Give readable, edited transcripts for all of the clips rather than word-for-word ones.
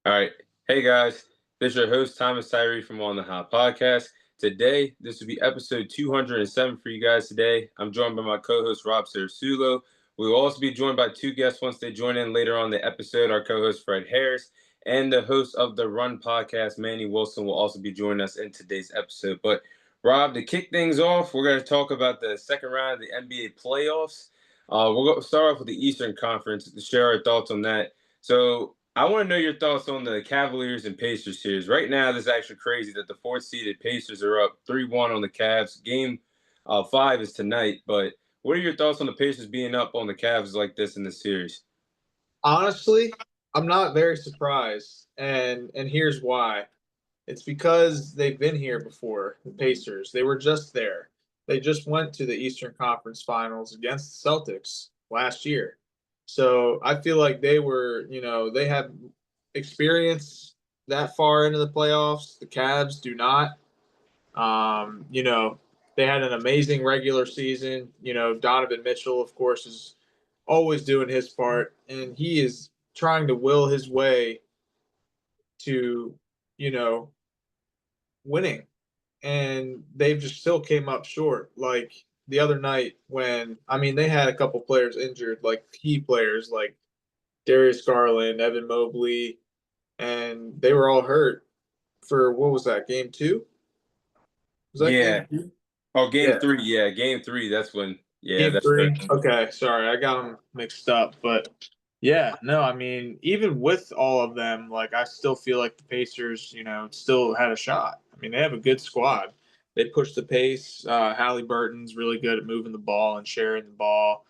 All right. Hey guys, this is your host Thomas Tyree from Onthehop podcast. Today, this will be episode 207 for you guys today. I'm joined by my co-host Rob Sarasulo. We will also be joined by two guests once they join in later on the episode. Our co-host Fred Harris and the host of the Run podcast, Manny Wilson, will also be joining us in today's episode. But Rob, to kick things off, we're going to talk about the second round of the NBA playoffs. We'll start off with the Eastern Conference to share our thoughts on that. So I want to know your thoughts on the Cavaliers and Pacers series. Right now, this is actually crazy that the fourth-seeded Pacers are up 3-1 on the Cavs. Game 5 is tonight, but what are your thoughts on the Pacers being up on the Cavs like this in this series? Honestly, I'm not very surprised, and here's why. It's because they've been here before, the Pacers. They were just there. They just went to the Eastern Conference Finals against the Celtics last year. So I feel like they have experience that far into the playoffs. The Cavs do not. They had an amazing regular season. Donovan Mitchell, of course, is always doing his part, and he is trying to will his way to, you know, winning. And they've just still came up short. Like the other night they had a couple players injured, like key players like Darius Garland, Evan Mobley, and they were all hurt for what was that, game two? Was that game Yeah. two? Oh, game Yeah. 3. Yeah, game 3. That's when. Yeah, Game that's right. three? Okay, sorry, I got them mixed up. But yeah, no, I mean, even with all of them, like I still feel like the Pacers, still had a shot. I mean, they have a good squad. They push the pace. Halliburton's really good at moving the ball and sharing the ball.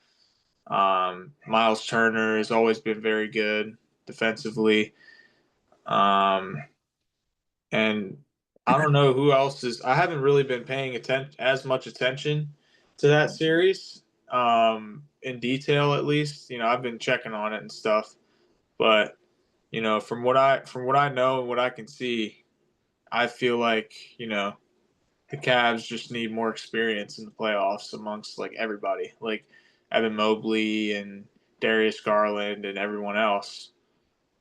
Miles Turner has always been very good defensively. And I don't know who else is. I haven't really been paying as much attention to that series in detail, at least. I've been checking on it and stuff, but from what I know and what I can see, I feel like the Cavs just need more experience in the playoffs amongst like everybody, like Evan Mobley and Darius Garland and everyone else.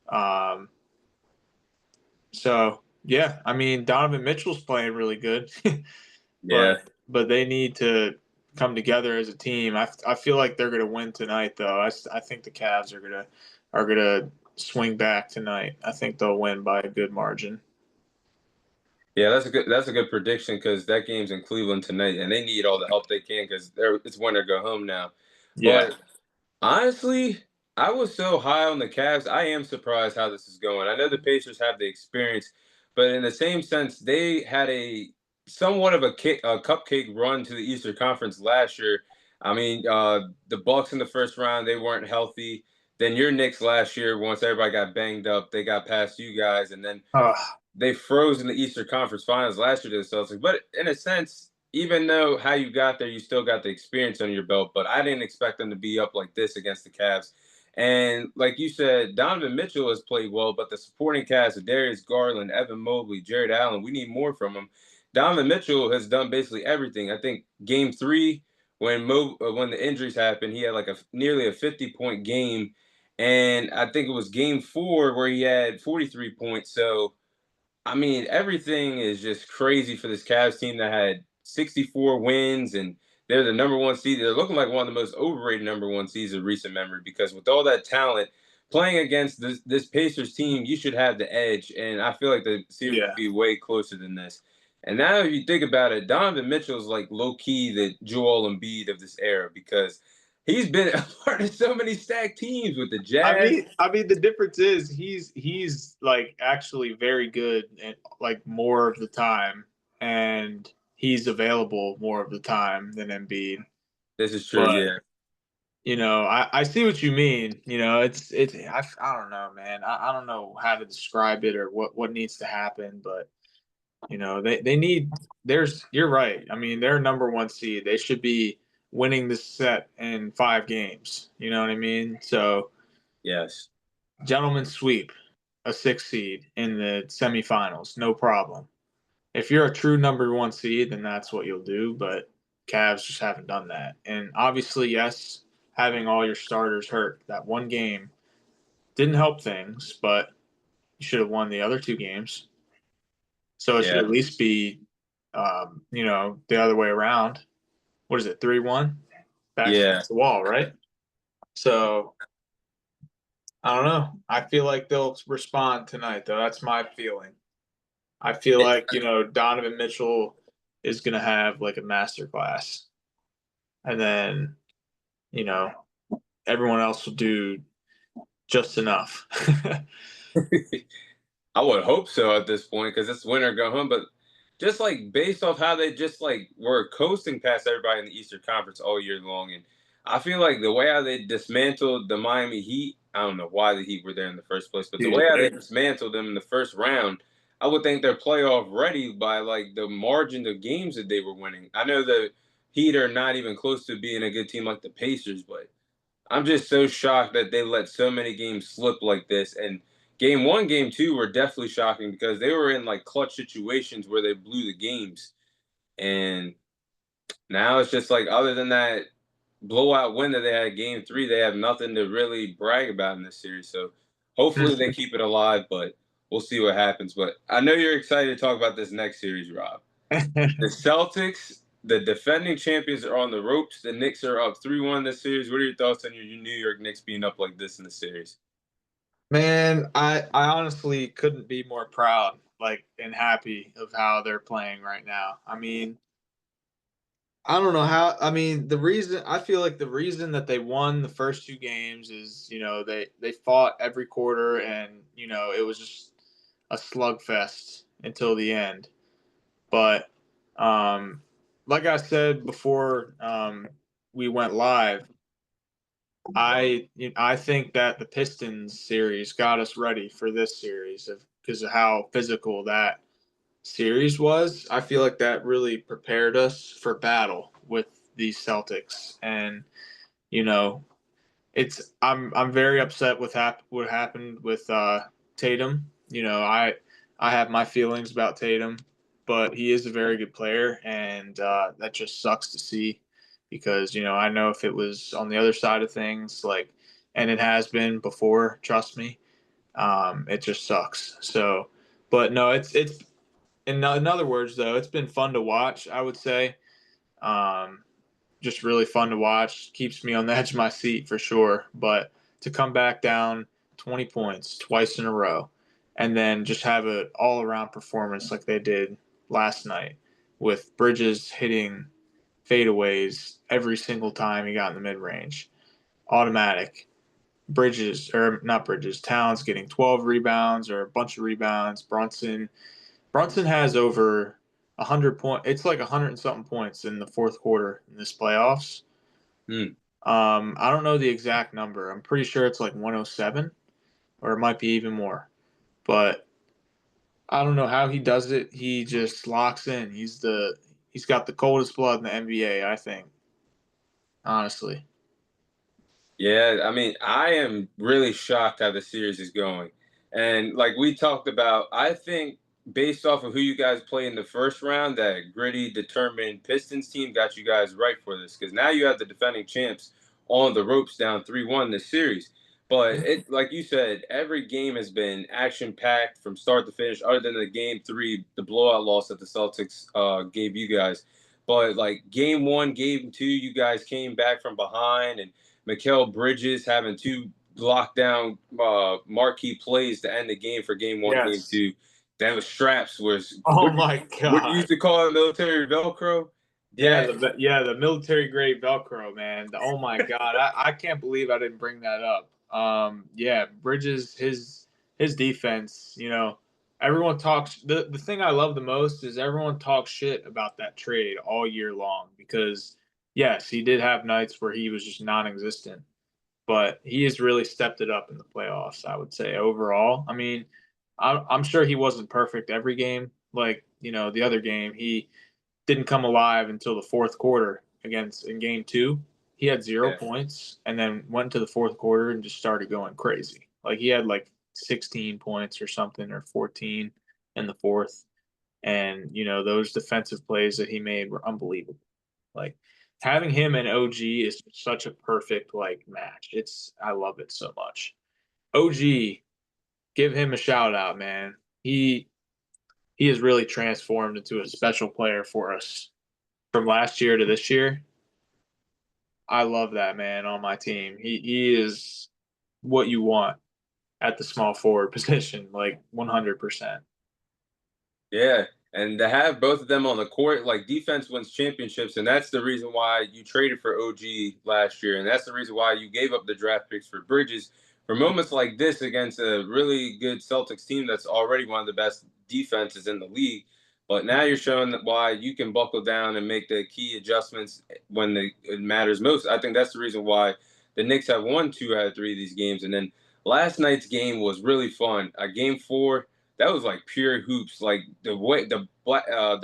Um, so yeah, I mean Donovan Mitchell's playing really good, Yeah. but they need to come together as a team. I feel like they're gonna win tonight though. I think the Cavs are gonna swing back tonight. I think they'll win by a good margin. Yeah, that's a good prediction because that game's in Cleveland tonight, and they need all the help they can because it's win or go home now. Yeah, But honestly, I was so high on the Cavs. I am surprised how this is going. I know the Pacers have the experience, but in the same sense, they had a somewhat of a cupcake run to the Eastern Conference last year. I mean, the Bucks in the first round, they weren't healthy. Then your Knicks last year, once everybody got banged up, they got past you guys, and then they froze in the Eastern Conference Finals last year to the Celtics. But in a sense, even though how you got there, you still got the experience on your belt. But I didn't expect them to be up like this against the Cavs. And like you said, Donovan Mitchell has played well, but the supporting cast of Darius Garland, Evan Mobley, Jared Allen, we need more from him. Donovan Mitchell has done basically everything. I think game 3, when the injuries happened, he had like nearly a 50-point game. And I think it was game 4 where he had 43 points. So I mean, everything is just crazy for this Cavs team that had 64 wins, and they're the number one seed. They're looking like one of the most overrated number one seeds in recent memory because with all that talent, playing against this Pacers team, you should have the edge. And I feel like the series yeah. would be way closer than this. And now, if you think about it, Donovan Mitchell is like low key the Joel Embiid of this era because he's been a part of so many stacked teams with the I Jazz. mean, I mean, the difference is he's like actually very good and like more of the time, and he's available more of the time than Embiid. This is true, But yeah. I see what you mean. I don't know, man. I don't know how to describe it or what needs to happen, but they need. You're right. I mean, they're number one seed. They should be winning this set in 5 games. You know what I mean? So Yes. gentlemen sweep a 6 seed in the semifinals, no problem. If you're a true number one seed, then that's what you'll do. But Cavs just haven't done that. And obviously, yes, having all your starters hurt that one game didn't help things, but You should have won the other 2 games. So it should Yeah, at least be, the other way around. What is it, 3-1? Backs yeah. against the wall, right? So I don't know. I feel like they'll respond tonight, though. That's my feeling. I feel like, Donovan Mitchell is going to have like a master class. And then, you know, everyone else will do just enough. I would hope so at this point because it's win or go home. But just like based off how they just like were coasting past everybody in the Eastern Conference all year long, and I feel like the way how they dismantled the Miami Heat, I don't know why the Heat were there in the first place, but the Dude, way how they dismantled them in the first round, I would think they're playoff ready by like the margin of games that they were winning. I know the Heat are not even close to being a good team like the Pacers, but I'm just so shocked that they let so many games slip like this. And game one, game two were definitely shocking because they were in like clutch situations where they blew the games. And now it's just like, other than that blowout win that they had game three, they have nothing to really brag about in this series. So hopefully they keep it alive, but we'll see what happens. But I know you're excited to talk about this next series, Rob. The Celtics, the defending champions, are on the ropes. The Knicks are up 3-1 this series. What are your thoughts on your New York Knicks being up like this in the series? Man, I honestly couldn't be more proud, like, and happy of how they're playing right now. I mean, I don't know how. I mean, the reason I feel like the reason that they won the first 2 games is, they fought every quarter, and, it was just a slugfest until the end. But like I said before, we went live, I think that the Pistons series got us ready for this series because of how physical that series was. I feel like that really prepared us for battle with these Celtics, and you know, I'm very upset with what happened with Tatum. I have my feelings about Tatum, but he is a very good player, and that just sucks to see because I know if it was on the other side of things, like, and it has been before, trust me, it just sucks. So, but no, it's in other words though, it's been fun to watch. I would say. Um, just really fun to watch. Keeps me on the edge of my seat for sure. But to come back down 20 points twice in a row and then just have an all around performance like they did last night with Bridges hitting fadeaways every single time he got in the mid range. Automatic. Bridges, or not Bridges, Towns getting 12 rebounds or a bunch of rebounds. Brunson has over 100 point. It's like 100 and something points in the fourth quarter in this playoffs. Hmm. I don't know the exact number. I'm pretty sure it's like 107, or it might be even more. But I don't know how he does it. He just locks in. He's got the coldest blood in the NBA, I think. Honestly. Yeah, I mean, I am really shocked how the series is going. And like we talked about, I think based off of who you guys play in the first round, that gritty, determined Pistons team got you guys right for this because now you have the defending champs on the ropes down 3-1 this series. But it, like you said, every game has been action packed from start to finish, other than the game three, the blowout loss that the Celtics gave you guys. But like game one, game two, you guys came back from behind, and Mikal Bridges having two lockdown marquee plays to end the game for game one, game Yes. two. Then the straps was Oh my what you used God. to call it military Velcro. Yeah, That the military grade Velcro, man. Oh my God, I can't believe I didn't bring that up. Yeah, Bridges, his defense. Everyone talks. The thing I love the most is everyone talks shit about that trade all year long because yes, he did have nights where he was just non-existent, but he has really stepped it up in the playoffs. I would say overall. I mean, I'm sure he wasn't perfect every game. Like the other game, he didn't come alive until the fourth quarter against in game 2. He had 0 yeah. points and then went to the fourth quarter and just started going crazy. Like he had like 16 points or something, or 14 in the fourth. And those defensive plays that he made were unbelievable. Like having him and OG is such a perfect like match. I love it so much. OG give him a shout out, man. He has really transformed into a special player for us from last year to this year. I love that man on my team. He is what you want at the small forward position, like 100%. Yeah, and to have both of them on the court, like defense wins championships, and that's the reason why you traded for OG last year, and that's the reason why you gave up the draft picks for Bridges for moments like this against a really good Celtics team that's already one of the best defenses in the league. But now you're showing that why you can buckle down and make the key adjustments when it matters most. I think that's the reason why the Knicks have won 2 out of 3 of these games, and then last night's game was really fun. Game 4 that was like pure hoops. Like the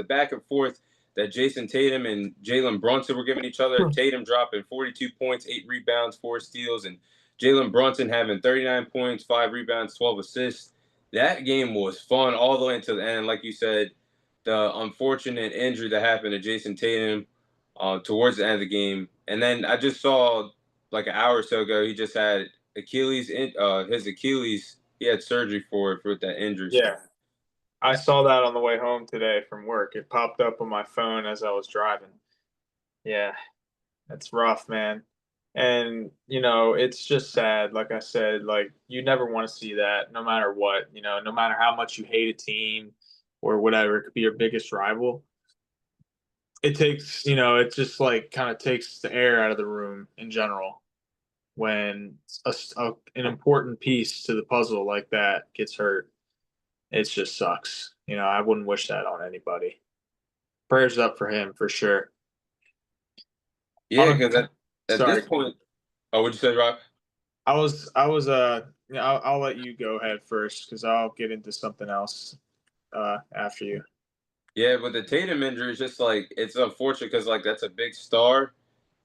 back and forth that Jason Tatum and Jalen Brunson were giving each other. Tatum dropping 42 points, 8 rebounds, 4 steals, and Jalen Brunson having 39 points, 5 rebounds, 12 assists. That game was fun all the way until the end. Like you said, the unfortunate injury that happened to Jason Tatum towards the end of the game, and then I just saw like an hour or so ago he just had his Achilles. He had surgery for that injury. So Yeah. I saw that on the way home today from work. It popped up on my phone as I was driving. Yeah, that's rough, man. And, it's just sad. Like I said, like you never want to see that no matter what, no matter how much you hate a team or whatever, it could be your biggest rival. It takes, it just like kind of takes the air out of the room in general when an important piece to the puzzle like that gets hurt. It just sucks. I wouldn't wish that on anybody. Prayers up for him for sure. yeah, On because at this Sorry. point, oh, what'd you say, Rob? Yeah, I'll let you go ahead first because I'll get into something else after you. Yeah, but the Tatum injury is just like it's unfortunate because like that's a big star,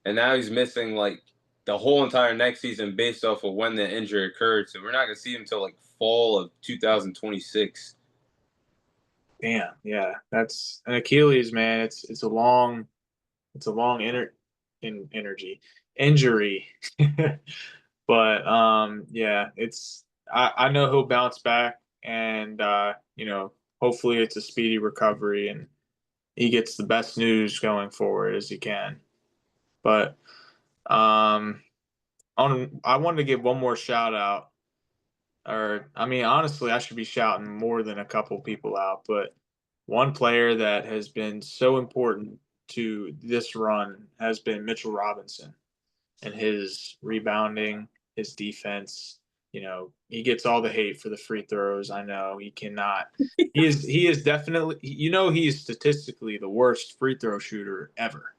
and now he's missing like the whole entire next season based off of when the injury occurred. So we're not gonna see him until like fall of 2026. Damn, yeah, that's an Achilles, man. It's a long energy injury, but yeah, I know he'll bounce back, and hopefully it's a speedy recovery and he gets the best news going forward as he can. But um, I wanted to give one more shout out, or I mean, honestly, I should be shouting more than a couple people out, but one player that has been so important to this run has been Mitchell Robinson and his rebounding, his defense. He gets all the hate for the free throws. I know he cannot. He is definitely, he's statistically the worst free throw shooter ever.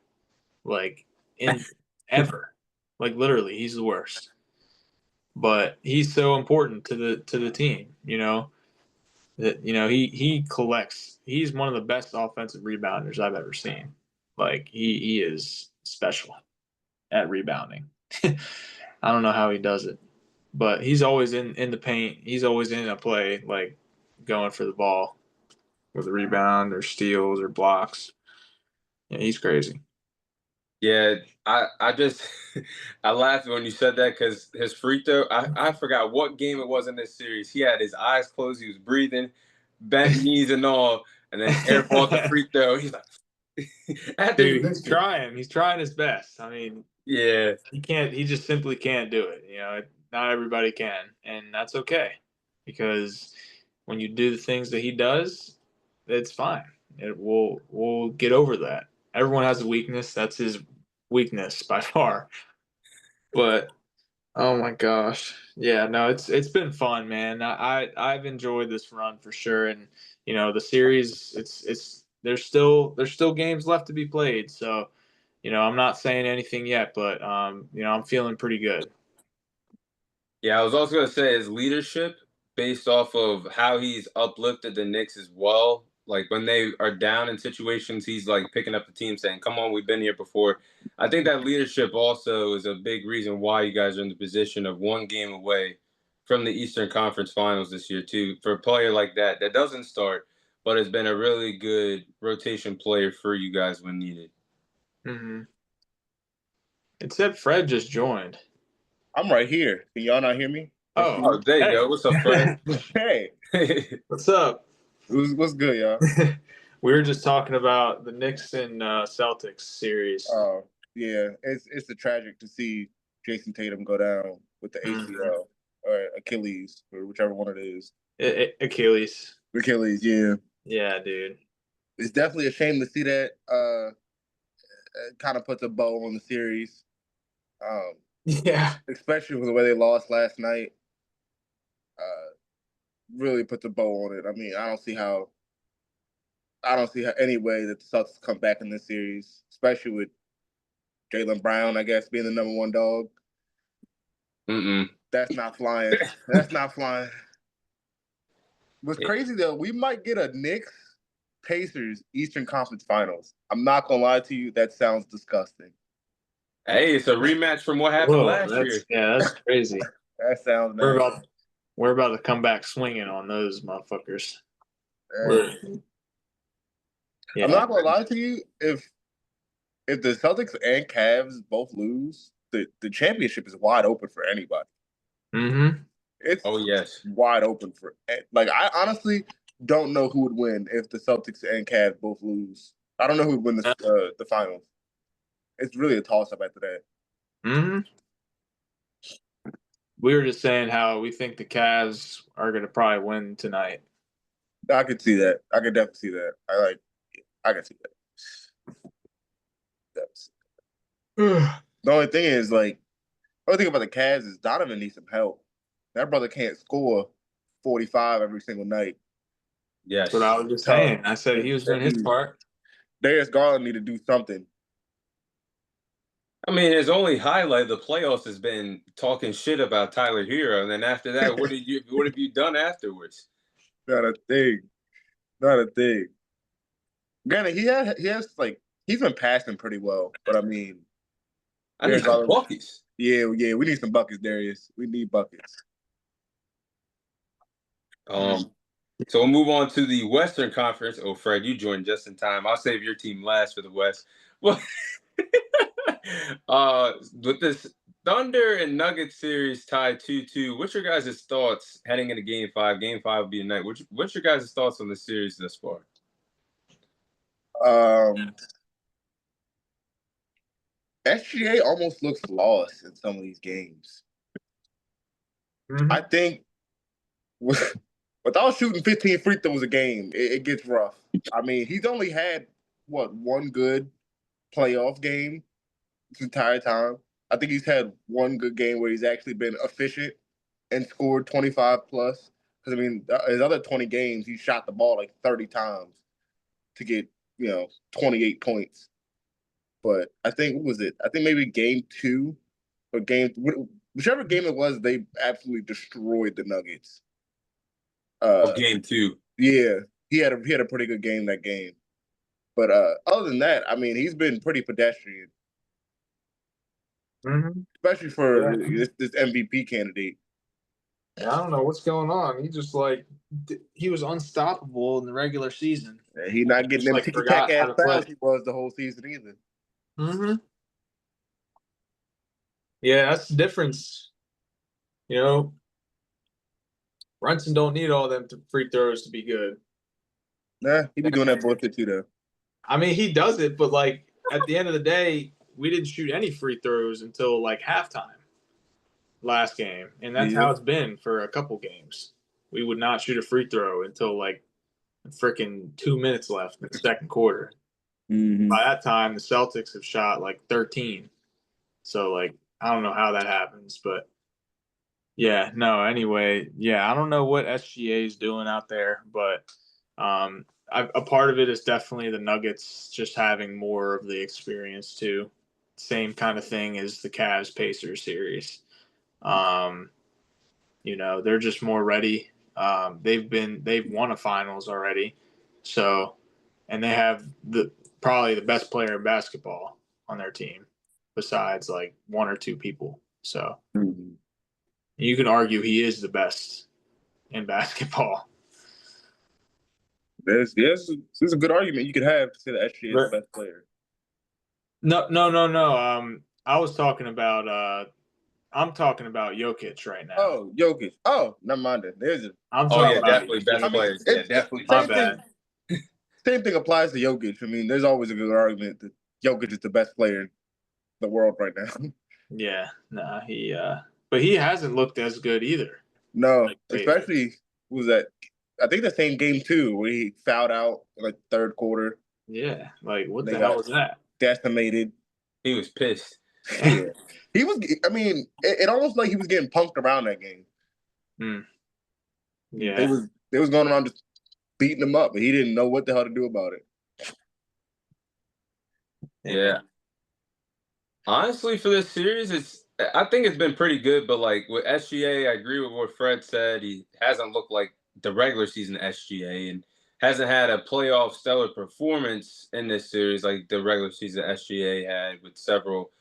Like in ever. Like literally, he's the worst. But he's so important to the team, that he collects. He's one of the best offensive rebounders I've ever seen. Like he is special at rebounding. I don't know how he does it, but he's always in the paint. He's always in a play, like going for the ball with a rebound or steals or blocks. Yeah, he's crazy. Yeah, I just I laughed when you said that because his free throw. I forgot what game it was in this series. He had his eyes closed. He was breathing, bent knees and all, and then airballed the free throw. He's like, I had to Dude, even he's trying. He's trying his best. I mean, yeah. he can't. He just simply can't do it. Not everybody can, and that's okay, because when you do the things that he does, it's fine. We'll get over that. Everyone has a weakness. That's his weakness by far. But oh my gosh, yeah, no, it's been fun, man. I've enjoyed this run for sure, and the series. There's still games left to be played, so I'm not saying anything yet, but I'm feeling pretty good. Yeah, I was also gonna say his leadership based off of how he's uplifted the Knicks as well. Like when they are down in situations, he's like picking up the team saying, "Come on, we've been here before." I think that leadership also is a big reason why you guys are in the position of one game away from the Eastern Conference Finals this year too. For a player like that doesn't start, but has been a really good rotation player for you guys when needed. Hmm. It said Fred just joined. I'm right here. Can y'all not hear me? Oh, Oh, there you hey. go. What's up, Fred? Hey, What's up? what's good, y'all? We were just talking about the Knicks and Celtics series. Yeah, it's a tragic to see Jason Tatum go down with the Mhm. ACL or Achilles or whichever one it is. Achilles. Achilles, yeah. Yeah, dude. It's definitely a shame to see that. It kind of puts a bow on the series, um, Yeah. especially with the way they lost last night. Really puts a bow on it. I mean, I don't see how any way that the Celtics come back in this series, especially with Jaylen Brown, I guess, being the number one dog. Mm-mm. That's not flying. That's not flying. What's Hey, crazy though, we might get a Knicks Pacers Eastern Conference Finals. I'm not gonna lie to you, that sounds disgusting. it's a rematch from what happened Whoa, last year. that's crazy. That sounds We're nasty. about we're about to come back swinging on those motherfuckers. Hey. We're I'm yeah. not gonna lie to you, if the Celtics and Cavs both lose, the championship is wide open for anybody. Mm-hmm. It's Oh yes. wide open for like I honestly don't know who would win if the Celtics and Cavs both lose. I don't know who would win the finals. It's really a toss up after that. Mm-hmm. We were just saying how we think the Cavs are going to probably win tonight. I could see that. I could definitely see that. I can see that. That's, the only thing is like the only thing about the Cavs is Donovan needs some help. That brother can't score 45 every single night. That's what Yes. I was just Tough. saying. I said he was doing his part. Darius Garland need to do something. I mean, his only highlight of the playoffs has been talking shit about Tyler Hero, and then after that, what have you done afterwards? Not a thing. Not a thing. Granted, he has like he's been passing pretty well, but I mean, I Darius need some Garland. buckets. Yeah, we need some buckets, Darius. We need buckets. Um, so we'll move on to the Western Conference. Oh, Fred, you joined just in time. I'll save your team last for the West. Well, with this Thunder and Nuggets series tied 2-2, what's your guys' thoughts heading into Game 5? Game 5 will be tonight. What's your guys' thoughts on the series thus far? Um, SGA almost looks lost in some of these games. I Mm-hmm. think without shooting 15 free throws a game, it gets rough. I mean, he's only had one good playoff game this entire time. I think he's had one good game where he's actually been efficient and scored 25 plus. Because I mean, his other 20 games, he shot the ball like 30 times to get 28 points. But I think what was it? I think maybe game two or whichever game it was, they absolutely destroyed the Nuggets. Of Uh, Game 2? yeah, he had a pretty good game that game. But other than that, I mean, he's been pretty pedestrian, Mm-hmm. especially for Yeah. this MVP candidate. I don't know what's going on. He just he was unstoppable in the regular season. He not getting Just them like ticky tack forgot how ass to fouls play. he was the whole season either. Mm-hmm. Yeah, that's the difference. You know, Brunson don't need all them free throws to be good. Nah, he be doing that bullshit too though. I mean, he does it, but like at the end of the day, we didn't shoot any free throws until like halftime last game, and that's Yeah. how it's been for a couple games. We would not shoot a free throw until like freaking 2 minutes left in the second quarter. Mm-hmm. By that time, the Celtics have shot like 13. So like I don't know how that happens, but yeah, no. Anyway, yeah, I don't know what SGA is doing out there, but a part of it is definitely the Nuggets just having more of the experience too. Same kind of thing as the Cavs Pacers series. Um, they're just more ready. They've won a finals already, so and they have probably the best player in basketball on their team, besides like one or two people. So Mm-hmm. you can argue he is the best in basketball. There's a good argument you could have to say that SGA is the But best player. no, no, no, no. I was talking about I'm talking about Jokic right now. Oh, Jokic. Oh, never mind it. I'm Oh talking yeah, about. definitely best I mean, players. Yeah, definitely My best same players. thing. bad. Same thing applies to Jokic. I mean, there's always a good argument that Jokic is the best player in the world right now. Yeah, nah, but he hasn't looked as good either. No, Like lately. especially was that I think the same game too where he fouled out in like third quarter. Yeah, like what They the hell got was that? decimated. He was pissed. Yeah, he was. I mean, it almost like he was getting punked around that game. Hmm. They Yeah. was going around just beating him up, but he didn't know what the hell to do about it. Yeah. Honestly, for this series, I think it's been pretty good. But like with SGA, I agree with what Fred said. He hasn't looked like the regular season SGA and hasn't had a playoff stellar performance in this series like the regular season SGA had with several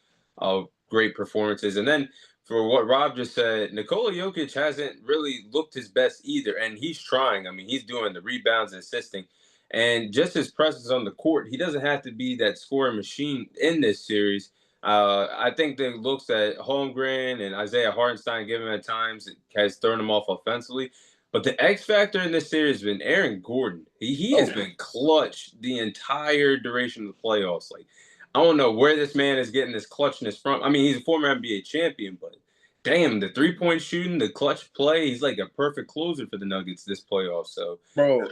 great performances. And then for what Rob just said, Nikola Jokic hasn't really looked his best either, and he's trying. I mean, he's doing the rebounds and assisting. And just his presence on the court, he doesn't have to be that scoring machine in this series. I think the looks that Holmgren and Isaiah Hartenstein give him at times has thrown him off offensively. But the X factor in this series has been Aaron Gordon. He has Oh, been clutch the entire duration of the playoffs. Like, I don't know where this man is getting this clutchness from. I mean, he's a former NBA champion, but damn, the 3-point shooting, the clutch play, he's like a perfect closer for the Nuggets this playoff. So, bro,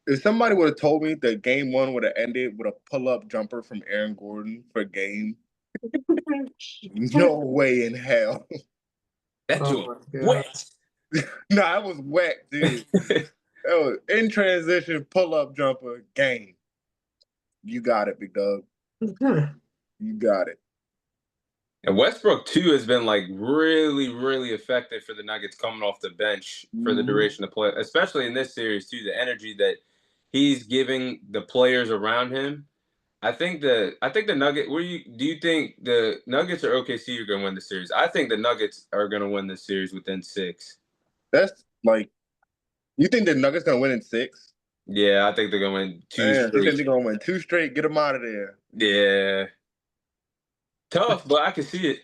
if somebody would have told me that game one would have ended with a pull up jumper from Aaron Gordon for game, no way in hell. that Oh joint my god. wet. Nah, it was wet, dude. It was in transition, pull up jumper, game. You got it, big dog. You got it. And Westbrook too has been like really, really effective for the Nuggets coming off the bench for the Mhm. duration of play, especially in this series too. The energy that he's giving the players around him. I think the Nugget. Do you think the Nuggets or OKC are going to win the series? I think the Nuggets are going to win the series within 6. That's like, you think the Nuggets gonna win in six? Yeah, I think they're going to win two Man, he said straight. they're gonna win two straight. Get them out of there. Yeah, tough, but I can see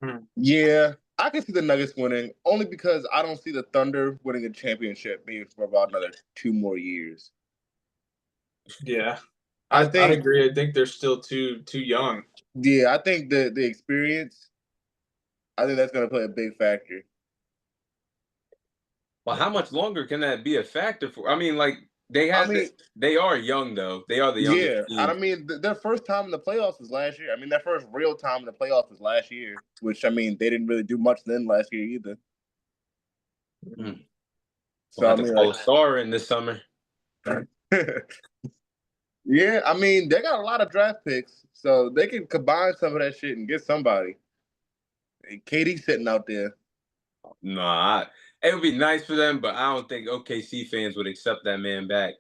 it. Yeah, I can see the Nuggets winning only because I don't see the Thunder winning a championship maybe for about another 2 more years. Yeah. I I think, agree. I think they're still too young. yeah, I think the experience, I think that's gonna play a big factor. Well, how much longer can that be a factor for? I mean, like they I had mean, this. They are young though. They are the youngest yeah, I team. mean, their first time in the playoffs was last year. I mean, their first real time in the playoffs was last year, which I mean, they didn't really do much then last year either. Mm. We'll So I have to mean, call like, a star in this summer. yeah, I mean, they got a lot of draft picks, so they can combine some of that shit and get somebody. And KD sitting out there. Nah, it would be nice for them, but I don't think OKC fans would accept that man back.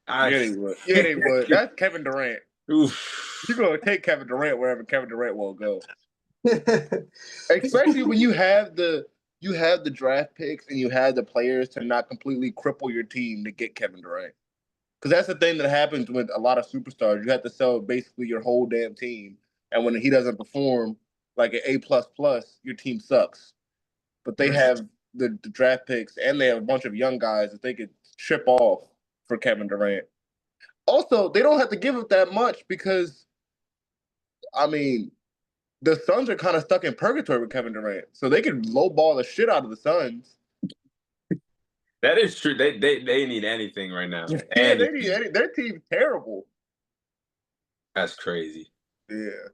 I, Yeah, they would. Yeah, they would. That's Kevin Durant. You're oof. gonna take Kevin Durant wherever Kevin Durant will go. Especially when you have the draft picks and you have the players to not completely cripple your team to get Kevin Durant. Because that's the thing that happens with a lot of superstars. You have to sell basically your whole damn team, and when he doesn't perform like an A plus plus, your team sucks. But they have the draft picks and they have a bunch of young guys that they could ship off for Kevin Durant. Also, they don't have to give up that much because I mean the Suns are kind of stuck in purgatory with Kevin Durant, so they can lowball the shit out of the Suns. That is true. They need anything right now. Yeah, Anything. their team's terrible. That's crazy. Yeah.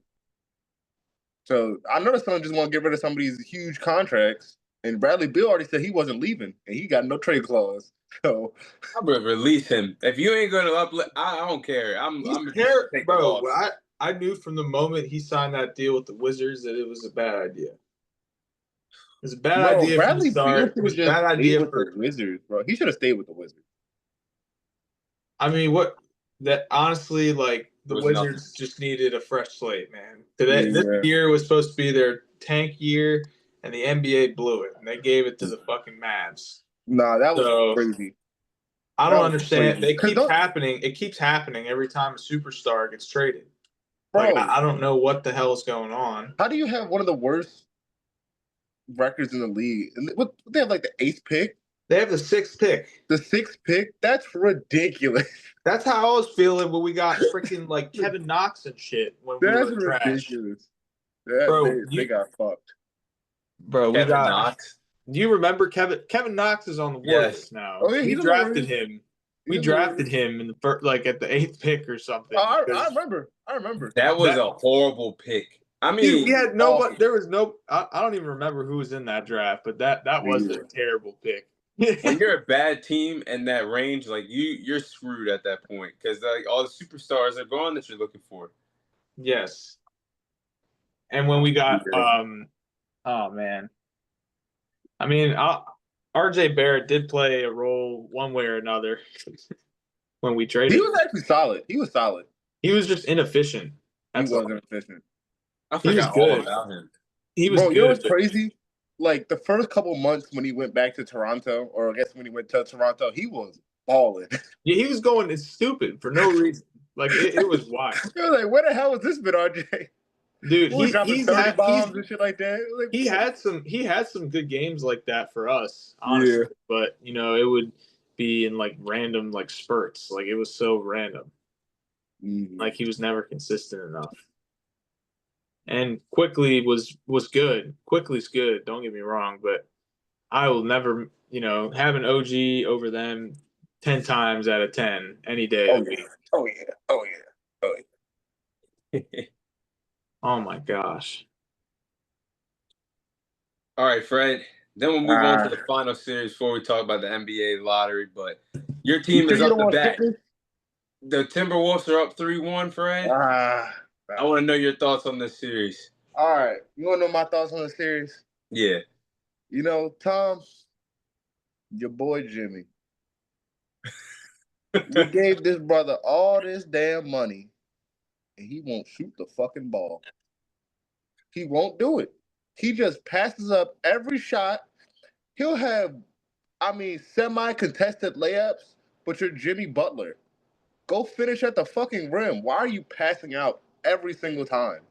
So I know the Suns just want to get rid of some of these huge contracts. And Bradley Beal already said he wasn't leaving, and he got no trade clause. So I would release him. If you ain't gonna uplift, I don't care. I'm He's gonna just take the bro. loss. I knew from the moment he signed that deal with the Wizards that it was a bad idea. It was a bad bro, idea from the Bradley Beal start. It should was have a just bad stayed idea with for. the Wizards, bro. He should have stayed with the Wizards. I mean, what that honestly, like It the was nothing. Wizards just needed a fresh slate, man. Today, this Yeah. year was supposed to be their tank year, and the NBA blew it, and they gave it to the fucking Mavs. Nah, that was So crazy. I That don't was understand. crazy. It Cause keeps happening. It keeps happening every time a superstar gets traded. Like, Bro, I don't know what the hell's going on. how do you have one of the worst records in the league? And what they have like the eighth pick, They have the 6th pick. the sixth pick? That's ridiculous. That's how I was feeling when we got freaking like Kevin Knox and shit when we That's were trash. ridiculous. That Bro, they got fucked. we Kevin got. Knox. Do you remember Kevin Knox is on the Yes. Warriors now. Oh yeah, We he's on the drafted Warriors. him. We He's on the drafted Warriors. him in the first, like at the 8th pick or something. Oh, I because remember. I remember. That was That- a horrible pick. I we mean, had nobody. There was no. I don't even remember who was in that draft, but that was Yeah. a terrible pick. when you're a bad team in that range, like you're screwed at that point because like all the superstars are gone that you're looking for. Yes. And when we got Yeah. oh man. I mean, RJ Barrett did play a role one way or another when we He traded. was actually solid. He was solid. He was just inefficient. He That's all. wasn't efficient. I He was forgot all good. about him. He was Bro, you know good. what's crazy? Like the first couple months when he went back to Toronto, or I guess when he went to Toronto, he was balling. Yeah, he was going it's stupid for no reason. Like it was wild. I was like, where the hell has this been, RJ? Dude, He was dropping 30 bombs and shit like that. Like, he had some good games like that for us, honestly. Yeah. But it would be in like random like spurts. Like it was so random. Like he was never consistent enough. And Quickly was good. Quickly's good, don't get me wrong, but I will never, have an OG over them 10 times out of 10 any day Oh of the yeah. week. Oh yeah. Oh yeah. Oh yeah. Oh my gosh. All right, Fred. Then we'll move on to the final series before we talk about the NBA lottery. But your team is up to bat. The Timberwolves are up 3-1, Fred. I want to know your thoughts on this series. All right. You want to know my thoughts on the series? Yeah. Tom, your boy Jimmy. We gave this brother all this damn money, and he won't shoot the fucking ball. He won't do it. He just passes up every shot. He'll have, semi-contested layups, but you're Jimmy Butler. Go finish at the fucking rim. Why are you passing out every single time?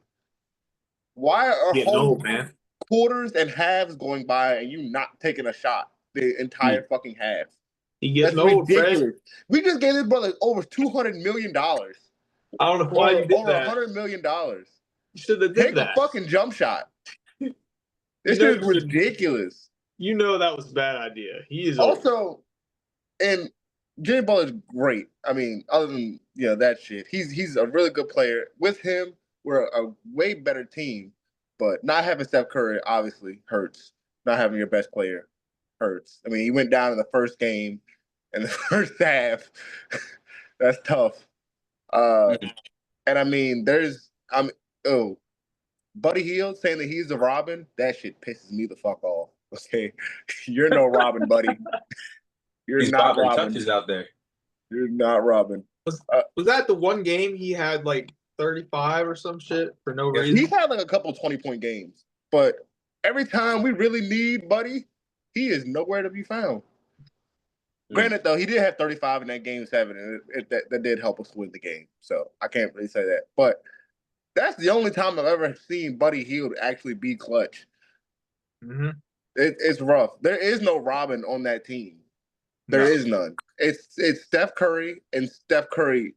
Why are whole quarters and halves going by and you not taking a shot the entire fucking half? He getting old, ridiculous. Fred. We just gave this brother over $200 million. I don't know why you did over that. $100 million. You should have did that. Take a fucking jump shot. This is ridiculous. That was a bad idea. He is also, and Jimmy Butler's great. I mean, other than that shit, he's a really good player. With him, we're a way better team. But not having Steph Curry obviously hurts. Not having your best player hurts. I mean, he went down in the first game, in the first half. That's tough. And I mean, Buddy Hield saying that he's the Robin. That shit pisses me the fuck off. Okay, you're no Robin, buddy. You're not Robin. Touches out there. You're not Robin. Was that the one game he had like 35 or some shit for no reason? He's had like a couple 20-point games, but every time we really need Buddy, he is nowhere to be found. Granted, though, he did have 35 in that game 7, and that did help us win the game. So I can't really say that. But that's the only time I've ever seen Buddy Hield actually be clutch. Mm-hmm. It's rough. There is no Robin on that team. There is none. It's Steph Curry and Steph Curry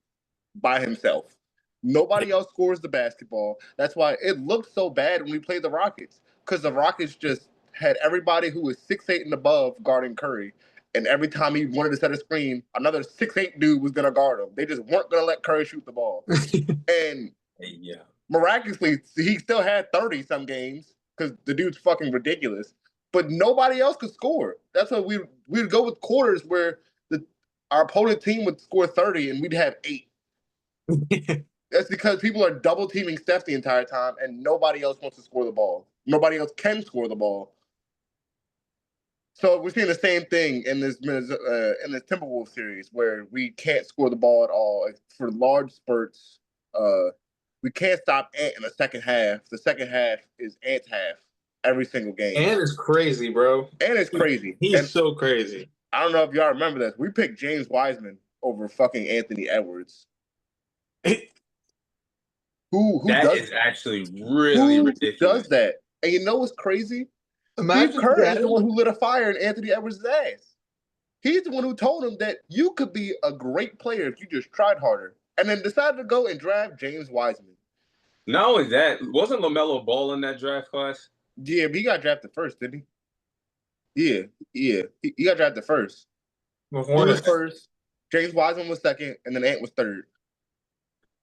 by himself. Nobody else scores the basketball. That's why it looked so bad when we played the Rockets, because the Rockets just had everybody who was 6'8" and above guarding Curry. And every time he wanted to set a screen, another 6'8" dude was going to guard him. They just weren't going to let Curry shoot the ball. And miraculously, he still had 30 some games because the dude's fucking ridiculous. But nobody else could score. That's why we would go with quarters where our opponent team would score 30 and we'd have 8. That's because people are double teaming Steph the entire time and nobody else wants to score the ball. Nobody else can score the ball. So we're seeing the same thing in this Timberwolves series where we can't score the ball at all for large spurts. We can't stop Ant in the second half. The second half is Ant's half every single game. Ant is crazy, bro. Ant is crazy. He's so crazy. I don't know if y'all remember this. We picked James Wiseman over fucking Anthony Edwards. Who That does is actually really who does ridiculous. that? And you know what's crazy? Steve Imagine Kerr is the that. one who lit a fire in Anthony Edwards' ass. He's the one who told him that you could be a great player if you just tried harder, and then decided to go and draft James Wiseman. Not only that, wasn't LaMelo Ball in that draft class? Yeah, but he got drafted first, didn't he? Yeah. He got drafted first. The He was Hornets, first. James Wiseman was second, and then Ant was third.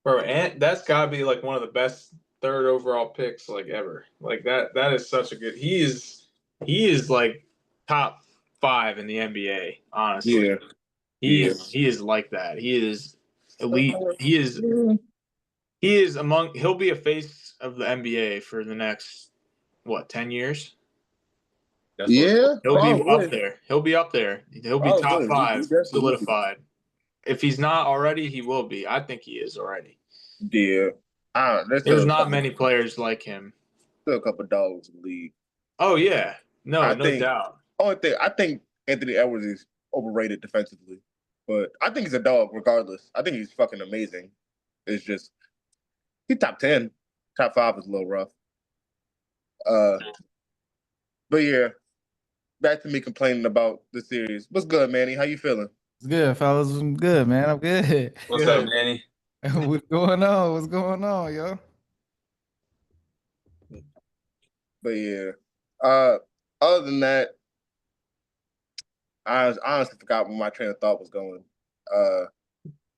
bro, and that's gotta be like one of the best third overall picks like ever. Like that is such a good. He is like top 5 in the NBA. Honestly, Yeah, he yeah. is he is like that. He is elite. He is among. He'll be a face of the NBA for the next what 10 years. That's what. Yeah, He'll be up probably. there. He'll be up there. He'll be top Probably. He 5 definitely will be. solidified. If he's not already, he will be. I think he is already. Yeah. There's There's still not many players like him. a couple dogs in the league. Oh yeah, no, I no think doubt. I think Anthony Edwards is overrated defensively, but I think he's a dog regardless. I think he's fucking amazing. It's just he's top 10. Top 5 is a little rough. Uh, but yeah, back to me complaining about the series. What's good, Manny? How you feeling? It's good, fellas. I'm good, man. I'm good. What's up, Manny? What's going on? What's going on, yo? But yeah, other than that, I honestly forgot where my train of thought was going.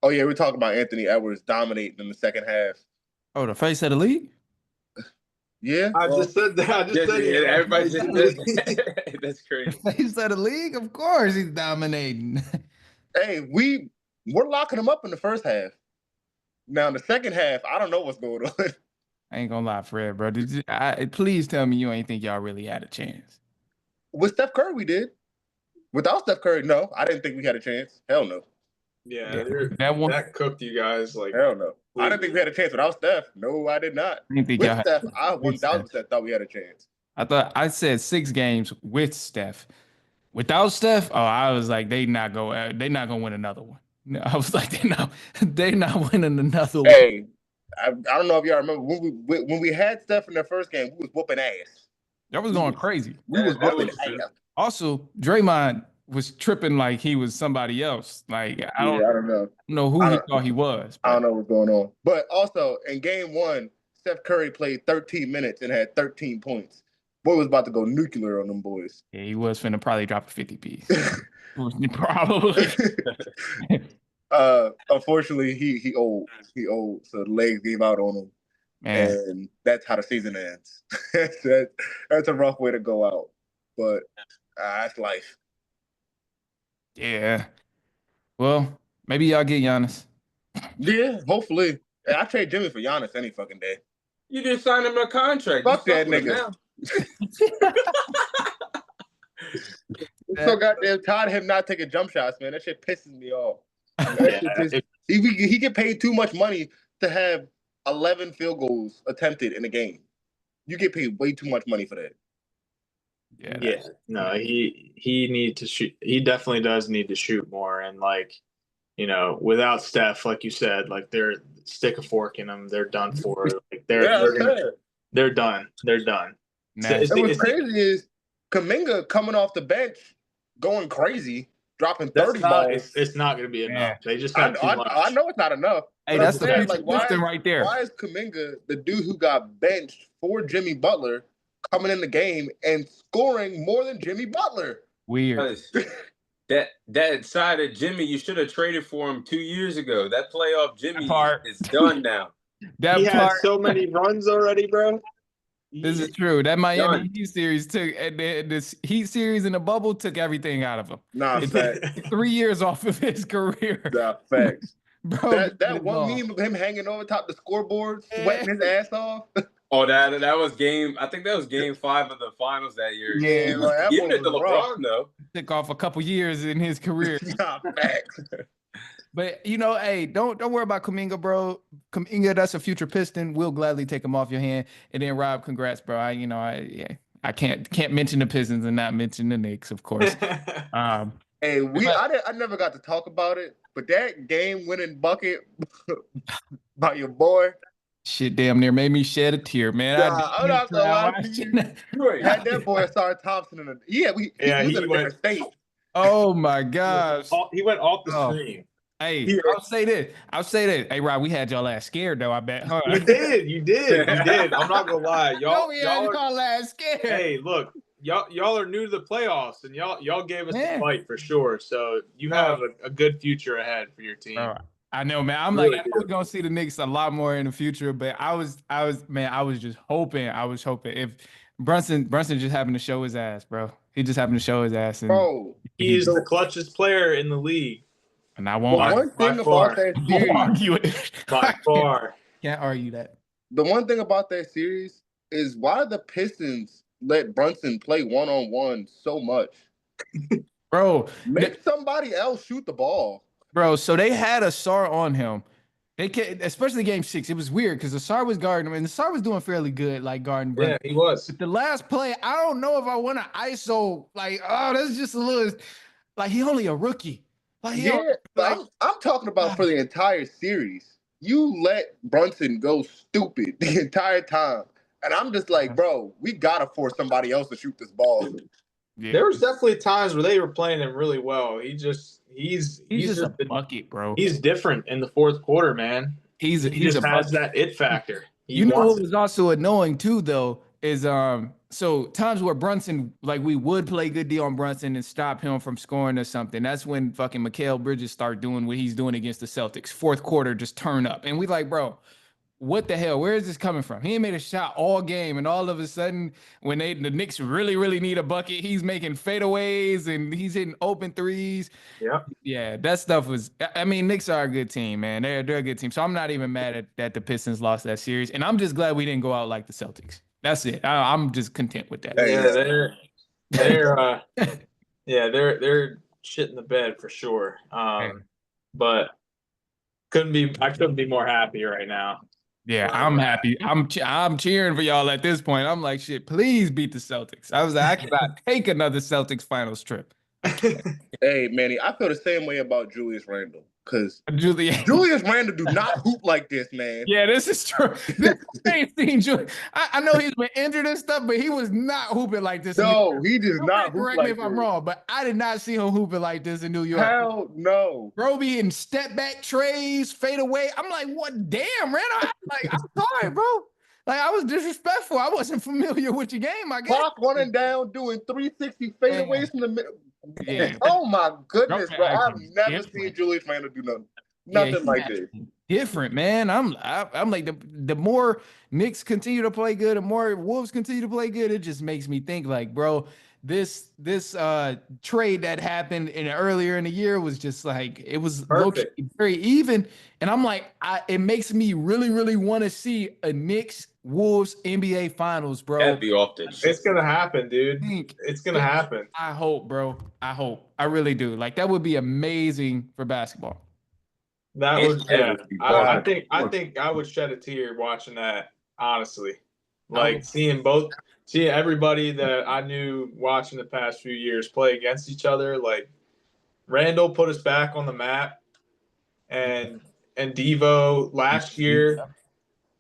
Oh yeah, we're talking about Anthony Edwards dominating in the second half. Oh, the face of the league? Yeah, I just said that. I just said Yeah, it. everybody just said that. That's The crazy. face of the league? Of course he's dominating. hey, we're locking him up in the first half. Now in the second half, I don't know what's going on. I ain't gonna lie, Fred, bro. Please tell me you ain't think y'all really had a chance. With Steph Curry, we did. Without Steph Curry, no, I didn't think we had a chance. Hell no. Yeah, That one, that cooked you guys. Like, Hell no. I didn't think we had a chance without Steph. No, I did not. I didn't think With y'all had Steph, I with Steph. 1000% thought we had a chance. I said 6 games with Steph. Without Steph, oh, I was like, they not gonna win another one. No, I was like, they not winning another one. Hey, I don't know if y'all remember when we had Steph in the first game, we was whooping ass. That was going crazy. We was That whooping was true. ass. Also, Draymond was tripping like he was somebody else. Like I don't know. know who he thought he was. I don't know what's going on. But also in game 1, Steph Curry played 13 minutes and had 13 points. Boy was about to go nuclear on them boys. Yeah, he was finna probably drop a 50 piece. Probably. Unfortunately, he old. He old, so the legs gave out on him. Man, And that's how the season ends. That's a rough way to go out. But that's life. yeah. Well, maybe y'all get Giannis. Yeah, hopefully. I trade Jimmy for Giannis any fucking day. You just signed him a contract. Fuck You that stuck with him nigga. now. I'm so goddamn tired of him not taking jump shots, man. That shit pisses me off. He get paid too much money to have 11 field goals attempted in a game. You get paid way too much money for that. Yeah. No, he need to shoot. He definitely does need to shoot more. And like, without Steph, like you said, like they're stick a fork in them. They're done for. Like they're done. They're done. And what's crazy is Kuminga coming off the bench, going crazy, dropping 30 balls. It's not going to be enough. They just have too much. I know it's not enough. Hey, that's the future Piston right there. Why is Kuminga, the dude who got benched for Jimmy Butler, coming in the game and scoring more than Jimmy Butler? Weird. That side of Jimmy, you should have traded for him 2 years ago. That playoff Jimmy is done now. He had so many runs already, bro. This is true. That Miami Heat series this Heat series in the bubble took everything out of him. Nah, facts. 3 years off of his career. Nah, facts. Bro, that one meme of him hanging over top the scoreboard, sweating his ass off. Oh, that was I think that was game 5 of the finals that year. Yeah, he was giving it to LeBron though. Took off a couple years in his career. Nah, facts. But hey, don't worry about Kuminga, bro. Kuminga, that's a future Piston. We'll gladly take him off your hand. And then Rob, congrats, bro. I can't mention the Pistons and not mention the Knicks, of course. Hey, I never got to talk about it, but that game-winning bucket by your boy, Shit damn near made me shed a tear, man. I Nah, I'm not gonna tried lie to watching you. that. Had that boy Asar Thompson in the he was in a different state. Oh my gosh. He went off the Oh. screen. Hey, Yeah. I'll say this. Hey, Rob, we had y'all ass scared though, I bet. Huh? You did. I'm not gonna lie, No, we had y'all are. y'all ass scared. Hey, look, y'all are new to the playoffs, and y'all gave us Man. a fight for sure. So you have a good future ahead for your team. Bro, I know, man. I'm Really I know do. we're gonna see the Knicks a lot more in the future, but man, I was just hoping, if Brunson just happened to show his ass, bro. He just happened to show his ass, and Bro, He's the, the clutchest player in the league I the won't argue, one by thing about far. that won't series, argue it. By far. Can't argue that, the one thing about that series is why the Pistons let Brunson play one-on-one so much. bro. Make somebody else shoot the ball. Bro, so they had a SAR on him. They can, especially game 6. It was weird because the SAR was guarding him, and the SAR was doing fairly good, like guarding Brunson. Yeah, he was. But the last play, I don't know if I want to ISO. Like, oh, that's just a little. Like, he only a rookie. Like, he Yeah, only, but like, I'm talking about for the entire series. You let Brunson go stupid the entire time. And I'm just like, bro, we gotta force somebody else to shoot this ball. yeah. There was definitely times where they were playing him really well. He's He's just a bucket, bro. he's different in the fourth quarter, man. He's He a just has bucket. that it factor. He You know wants what it. was also annoying too, though, is so times where Brunson, like we would play good D on Brunson and stop him from scoring or something. That's when fucking Mikal Bridges start doing what he's doing against the Celtics. Fourth quarter, just turn up, and we like, bro, what the hell? Where is this coming from? He ain't made a shot all game, and all of a sudden, when the Knicks really need a bucket, he's making fadeaways and he's hitting open threes. Yeah. Yeah, that stuff was. I mean, Knicks are a good team, man. They're a good team. So I'm not even mad that the Pistons lost that series, and I'm just glad we didn't go out like the Celtics. That's it. I'm just content with that. Hey, Yeah, they're they're shit in the bed for sure. But I couldn't be more happy right now. Yeah, I'm happy. I'm cheering for y'all at this point. I'm like, shit, please beat the Celtics. I was like, I cannot take another Celtics finals trip. hey, Manny, I feel the same way about Julius Randle. Because Julia. Julius Randle do not hoop like this, man. Yeah, this is true. I ain't seen Julius. I know he's been injured and stuff, but he was not hooping like this. No, he does Somebody not hoop correct me like if I'm this. wrong, but I did not see him hooping like this in New York. Hell no. Bro be hitting step back trays, fade away. I'm like, what? Damn, Randall. I'm sorry, bro. Like, I was disrespectful. I wasn't familiar with your game, I guess. Clock running down, doing 360 fadeaways from the middle. Yeah. Oh my goodness, bro! Okay, I've never different. seen Julius Randle do nothing like this. Different, man. I'm like the more Knicks continue to play good, the more Wolves continue to play good. It just makes me think like, bro, this trade that happened earlier in the year was just like it was Perfect. very even, and I'm like, it makes me really want to see a Knicks Wolves NBA Finals, bro. That'd be off the It's gonna happen, dude. It's gonna happen. I hope, bro. I hope. I really do. Like that would be amazing for basketball. That would, yeah. I think fun. I would shed a tear watching that. Honestly, like seeing everybody that I knew watching the past few years play against each other. Like Randall put us back on the map, and Devo last year.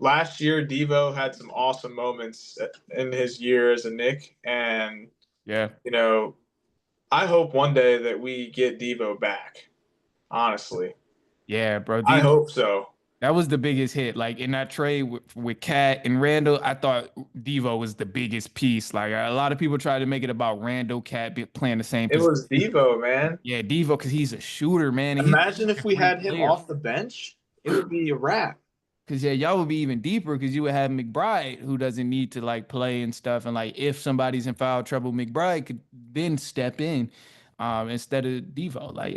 Last year, Devo had some awesome moments in his year as a Knick, and yeah, you know, I hope one day that we get Devo back. Honestly, yeah, bro. I hope so. That was the biggest hit. Like in that trade with Cat and Randall, I thought Devo was the biggest piece. Like a lot of people tried to make it about Randall, Cat playing the same It position. was Devo, man. Yeah, Devo, because he's a shooter, man. Imagine if we had him off the bench, it would be a wrap. Because yeah, y'all would be even deeper because you would have McBride who doesn't need to like play and stuff. And like if somebody's in foul trouble, McBride could then step in instead of Devo. Like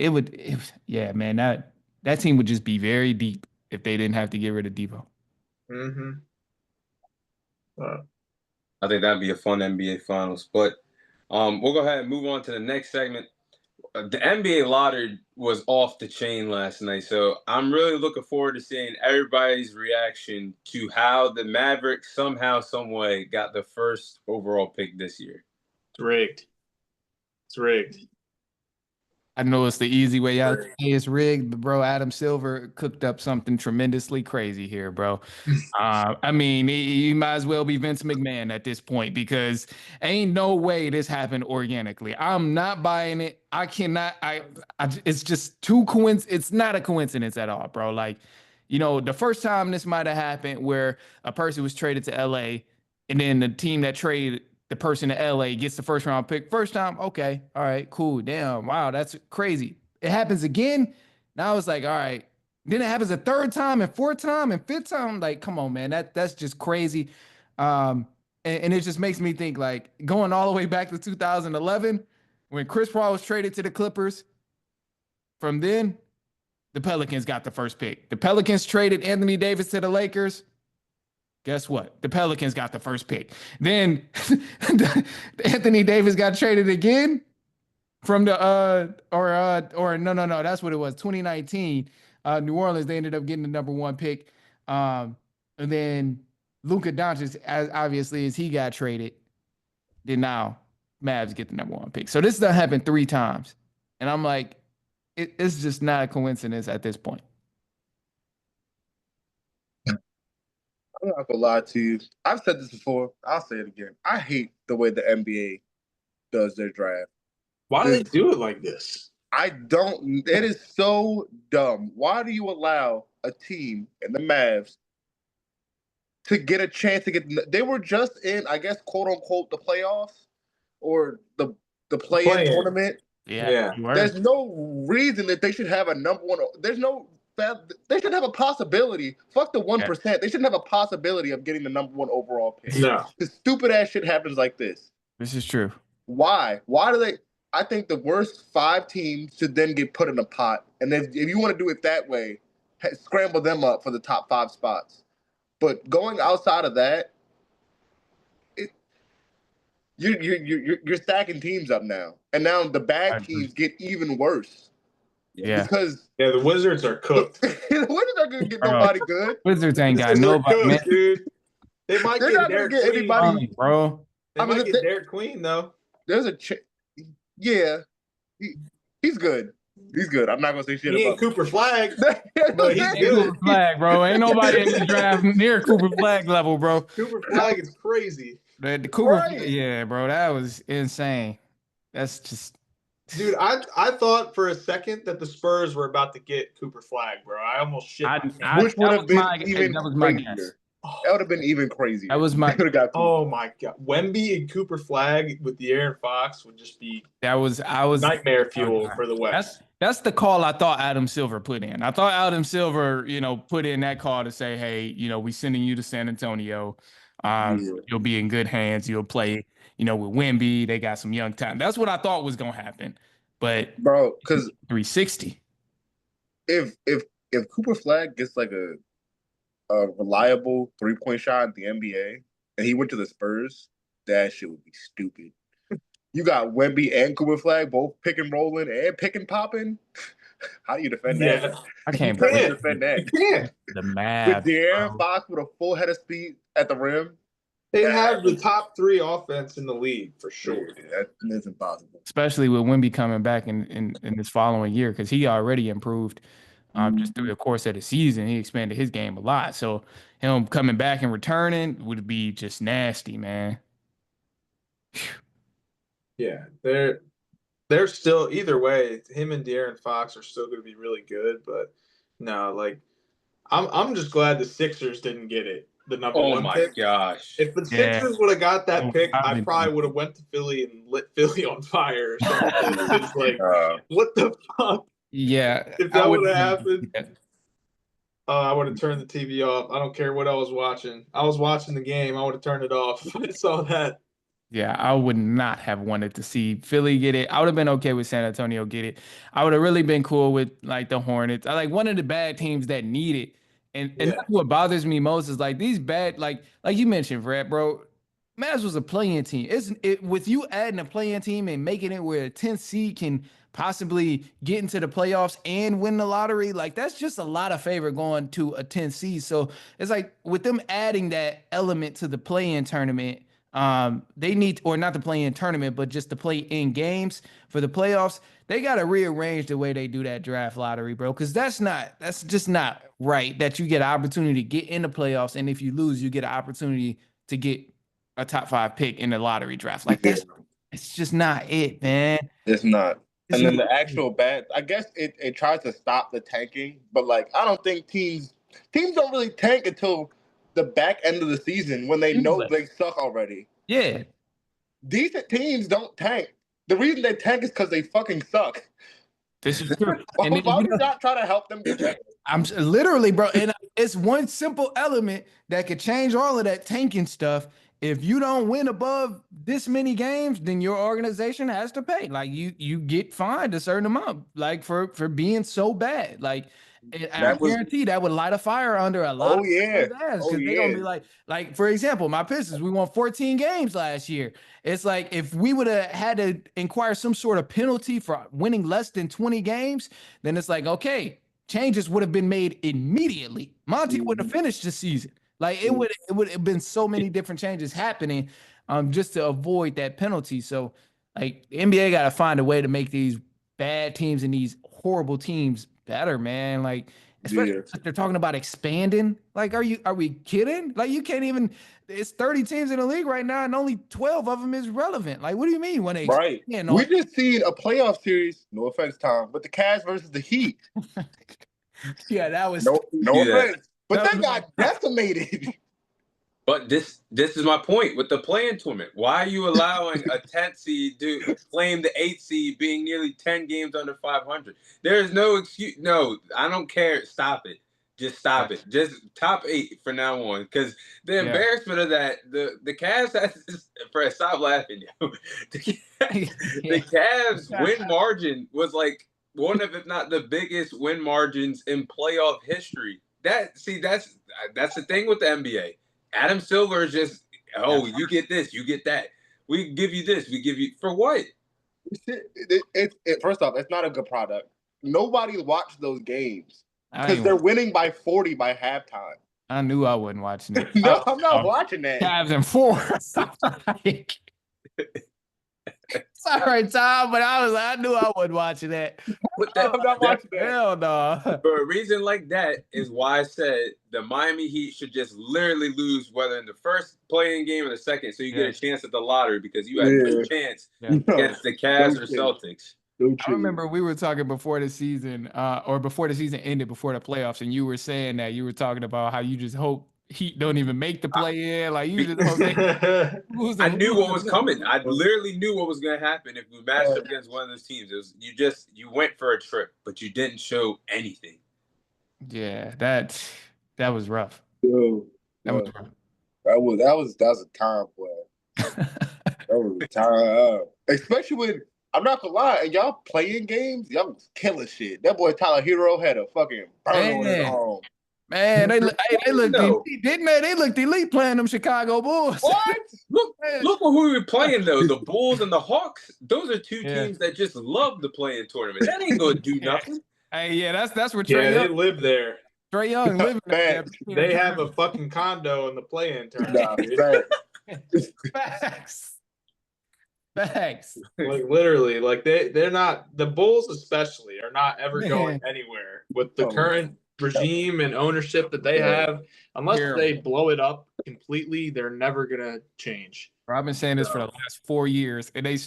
yeah, man, that team would just be very deep if they didn't have to get rid of Devo. Mm-hmm. I think that'd be a fun NBA Finals. But we'll go ahead and move on to the next segment. The NBA lottery was off the chain last night, so I'm really looking forward to seeing everybody's reaction to how the Mavericks somehow, some way got the first overall pick this year. It's rigged. It's rigged. I know it's the easy way out. It's rigged, but bro, Adam Silver cooked up something tremendously crazy here, bro. I mean, he might as well be Vince McMahon at this point because ain't no way this happened organically. I'm not buying it. I cannot. It's just too coinc. It's not a coincidence at all, bro. Like, the first time this might have happened where a person was traded to LA, and then the team that traded the person to LA gets the first round pick. First time, okay, all right, cool, damn, wow, that's crazy. It happens again. Now it's like, all right. Then it happens a third time and fourth time and fifth time. Like, come on, man, that's just crazy. And it just makes me think like going all the way back to 2011 when Chris Paul was traded to the Clippers. From then, the Pelicans got the first pick. The Pelicans traded Anthony Davis to the Lakers. Guess what? The Pelicans got the first pick. Then Anthony Davis got traded again from the or no, that's what it was. 2019. New Orleans, they ended up getting the number one pick. And then Luka Doncic, as obviously as he got traded, then now Mavs get the number one pick. So this done happened 3 times. And I'm like, it's just not a coincidence at this point. I'm not gonna lie to you. I've said this before. I'll say it again. I hate the way the NBA does their draft. Why do they do it like this? I don't. It is so dumb. Why do you allow a team in the Mavs to get a chance to get? They were just in, I guess, quote unquote, the playoffs or the play-in tournament. Yeah. There's no reason that they should have a number one. There's no. They should have a possibility. Fuck the 1%. Yeah. They shouldn't have a possibility of getting the number one overall pick. No. Because stupid ass shit happens like this. This is true. Why? Why do they? I think the worst 5 teams should then get put in a pot. And then if you want to do it that way, scramble them up for the top 5 spots. But going outside of that, you're stacking teams up now. And now the bad teams get even worse. Yeah. Because the Wizards are cooked. The Wizards aren't going to get nobody good. Wizards ain't got nobody, cooked, dude. They might They're not going to get anybody. Bro. They might get Derek Queen, though. There's a yeah. He's good. He's good. I'm not gonna say shit he about ain't Cooper Flag. But he's good. Cooper Flag, bro. Ain't nobody in the draft near Cooper Flag level, bro. Cooper Flag is crazy. The Cooper, yeah, bro. That was insane. That's just, dude. I thought for a second that the Spurs were about to get Cooper Flag, bro. I almost shit. Which would have been even crazier. That would have been even crazier. That was my. Oh my god, Wemby and Cooper Flag with De'Aaron Fox would just be. I was nightmare fuel for the West. That's the call I thought Adam Silver put in. I thought Adam Silver, put in that call to say, hey, we sending you to San Antonio. You'll be in good hands. You'll play, with Wemby. They got some young talent. That's what I thought was gonna happen. But bro, because 360. If Cooper Flag gets like a reliable 3-point shot in the NBA and he went to the Spurs, that shit would be stupid. You got Wemby and Cooper Flag both pick and rolling and pick and popping. How do you defend that? I can't defend that. You can't. The Mavs. With De'Aaron Fox with a full head of speed at the rim. They have the top 3 offense in the league for sure. That's impossible. Especially with Wemby coming back in this following year, because he already improved just through the course of the season. He expanded his game a lot. So him coming back and returning would be just nasty, man. Yeah, they're still, either way, him and De'Aaron Fox are still going to be really good. But no, like I'm just glad the Sixers didn't get it. The number 1 pick. Oh my gosh! If the Sixers would have got that pick, I probably would have went to Philly and lit Philly on fire or something. It's like, what the fuck? Yeah. If that would have happened, I would have turned the TV off. I don't care what I was watching. I was watching the game. I would have turned it off. I saw that. Yeah, I would not have wanted to see Philly get it. I would have been okay with San Antonio get it. I would have really been cool with like the Hornets. I like one of the bad teams that need it. And that's what bothers me most is like these bad, like you mentioned, Fred, bro. Mavs was a play-in team. With you adding a play-in team and making it where a 10th seed can possibly get into the playoffs and win the lottery, like that's just a lot of favor going to a 10th seed. So it's like with them adding that element to the play-in tournament, They need, or not to play in tournament, but just to play in games for the playoffs. They got to rearrange the way they do that draft lottery, bro. Because that's just not right. That you get an opportunity to get in the playoffs, and if you lose, you get an opportunity to get a top 5 pick in the lottery draft. Like it's just not it, man. It's not. It's And then not the actual I guess it tries to stop the tanking, but like I don't think teams don't really tank until the back end of the season when they know they suck already. Yeah. Decent teams don't tank. The reason they tank is because they fucking suck. This is true. Why And then, would you not try to help them get better? I'm literally, bro, and it's one simple element that could change all of that tanking stuff. If you don't win above this many games, then your organization has to pay. Like you get fined a certain amount, like for being so bad. Like I guarantee that would light a fire under a lot of players' ass, because they're gonna be like, for example, my Pistons, we won 14 games last year. It's like if we would have had to inquire some sort of penalty for winning less than 20 games, then it's like, okay, changes would have been made immediately. Monty would have finished the season. Like it would have been so many different changes happening, just to avoid that penalty. So, like the NBA got to find a way to make these bad teams and these horrible teams better, man. Like especially if they're talking about expanding. Like, are we kidding? Like you can't even. It's 30 teams in the league right now, and only 12 of them is relevant. Like, what do you mean when they expand? We just seen a playoff series. No offense, Tom, but the Cavs versus the Heat. Yeah, that was no offense. But they got decimated. But this is my point with the play-in tournament. Why are you allowing a 10th seed to claim the 8th seed being nearly 10 games under 500? There is no excuse. No, I don't care. Stop it. Just stop it. Just top 8 from now on. Because the embarrassment of that, the Cavs has stop laughing, yo. The Cavs win margin was like one of, if not the biggest win margins in playoff history. That's the thing with the NBA. Adam Silver is just, you get this, you get that. We give you this, we give you for what? First off, it's not a good product. Nobody watched those games because they're winning by 40 by halftime. I knew I wasn't watching it. No, I'm not watching that. Cavs and 4. Sorry, Tom, but I knew I wasn't watching that. I'm not watching that. Hell no. For a reason like that is why I said the Miami Heat should just literally lose, whether in the first playing game or the second, so you get a chance at the lottery, because you had no chance against the Cavs or Celtics. I remember we were talking before the season, or before the season ended, before the playoffs, and you were saying that you were talking about how you just hope Heat don't even make the play in. Like you just hope I knew what was coming. I literally knew what was going to happen if we matched up against one of those teams. It was you went for a trip, but you didn't show anything. Yeah, that was rough. That was rough. That was a time, boy. That was a time. Especially when, I'm not gonna lie, and y'all playing games, y'all was killing shit. That boy Tyler Hero had a fucking burn on his arm. Man, they looked elite, didn't they? They looked elite playing them Chicago Bulls. What? Look who we were playing though. The Bulls and the Hawks. Those are two teams that just love the play-in tournament. That ain't gonna do nothing. Hey, that's where Trae Young. They live there. Trae Young living there. They have a fucking condo in the play-in tournament. Facts. Like literally, like they're not, the Bulls especially are not ever going anywhere with the current regime and ownership that they have. Unless they blow it up completely, they're never gonna change. I've been saying this for the last 4 years, and they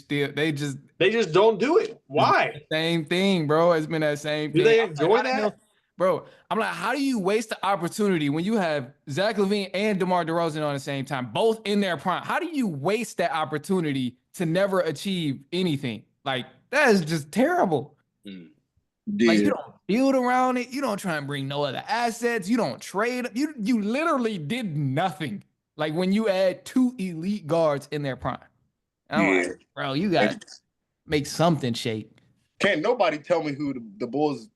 just don't do it. Why? Same thing, bro. It's been that same thing. Do they enjoy that? Bro, I'm like, how do you waste the opportunity when you have Zach LaVine and DeMar DeRozan on the same time, both in their prime? How do you waste that opportunity to never achieve anything? Like, that is just terrible. Like, you don't build around it. You don't try and bring no other assets. You don't trade. You literally did nothing. Like when you add 2 elite guards in their prime. I'm like, bro, you got to make something shake. Can't nobody tell me who the Bulls'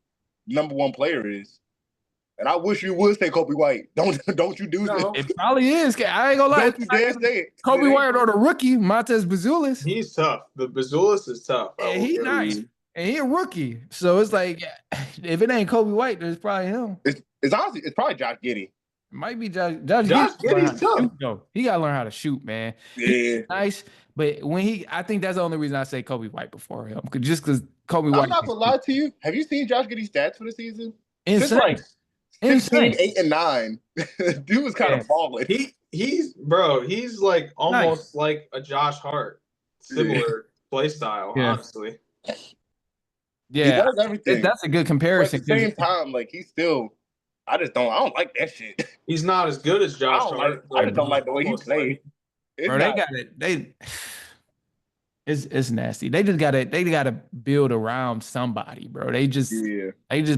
#1 player is. And I wish you would say Kobe White. Don't you do this. It probably is. I ain't gonna lie. Don't you dare say it. Kobe White or the rookie, Montez Bazulis. He's tough. The Bazulis is tough. Yeah, he's nice. And he a rookie. So it's like, if it ain't Kobe White, then it's probably him. It's honestly, it's probably Josh Giddey. Might be Josh. Josh Josh Giddey learn how Giddey's to shoot, tough. though. He gotta learn how to shoot, man. He's Yeah. nice, but I think that's the only reason I say Kobe White before him, just because Kobe I'm White not is gonna lie to you. Have you seen Josh Giddey's stats for the season? Since like insane, 16, insane. 8, and 9, dude was kind Yeah. of balling. He's like Nice. almost like a Josh Hart, similar play style, Yeah. honestly. He Yeah, does everything. that's a good But at comparison. the same time, like he's still, I don't like that shit. He's not as good as Josh Hart. I but just don't like the way he almost plays. like- It's Bro, not, they got it. It's nasty. They gotta build around somebody, bro. They just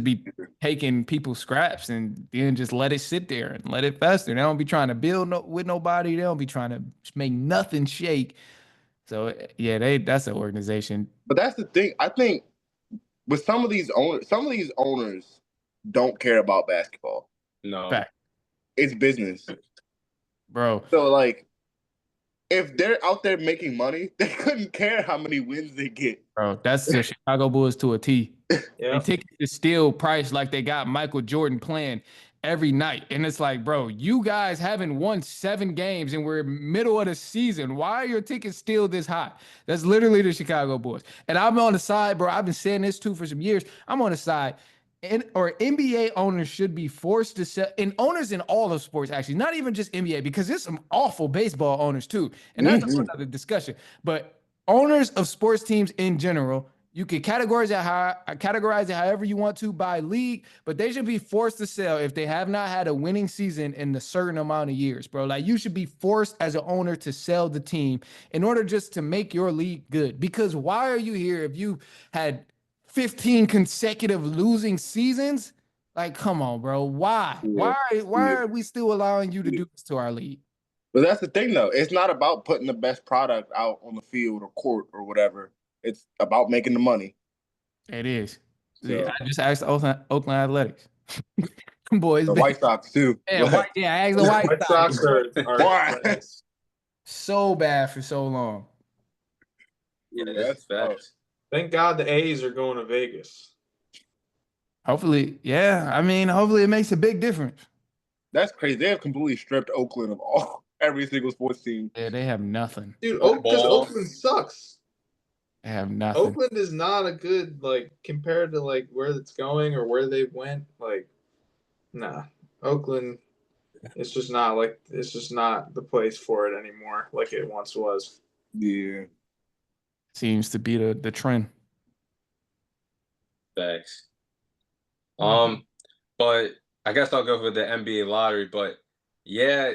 be taking people's scraps and then just let it sit there and let it fester. They don't be trying to build with nobody. They don't be trying to make nothing shake. So yeah, that's an organization. But that's the thing. I think with some of these owners don't care about basketball. No. Fact, It's business. bro. So like, if they're out there making money, they couldn't care how many wins they get. Bro, that's the Chicago Bulls to a T. Yeah. And tickets is still priced like they got Michael Jordan playing every night. And it's like, bro, you guys haven't won 7 games and we're middle of the season. Why are your tickets still this high? That's literally the Chicago Bulls. And I'm on the side, bro. I've been saying this too for some years. I'm on the side. Or NBA owners should be forced to sell, and owners in all of sports, actually, not even just NBA, because there's some awful baseball owners too. And that's another discussion. But owners of sports teams in general, you can categorize it however you want to by league, but they should be forced to sell if they have not had a winning season in a certain amount of years, bro. Like you should be forced as an owner to sell the team in order just to make your league good. Because why are you here if you had 15 consecutive losing seasons? Like, come on, bro. Why? Yeah. Why are we still allowing you to do this to our league? But that's the thing, though. It's not about putting the best product out on the field or court or whatever. It's about making the money. It is. So, I just asked Oakland Athletics. Boys, the White Sox too. I asked the White Sox are Why? so bad for so long. Yeah, that's facts. Thank God the A's are going to Vegas. Hopefully, yeah. I mean, hopefully it makes a big difference. That's crazy. They have completely stripped Oakland of every single sports team. Yeah, they have nothing. Dude, because Oakland sucks. They have nothing. Oakland is not a good, like, compared to, like, where it's going or where they went. Like, nah. Oakland, it's just not the place for it anymore like it once was. Yeah. Seems to be the trend. Facts. But I guess I'll go for the NBA lottery. But yeah,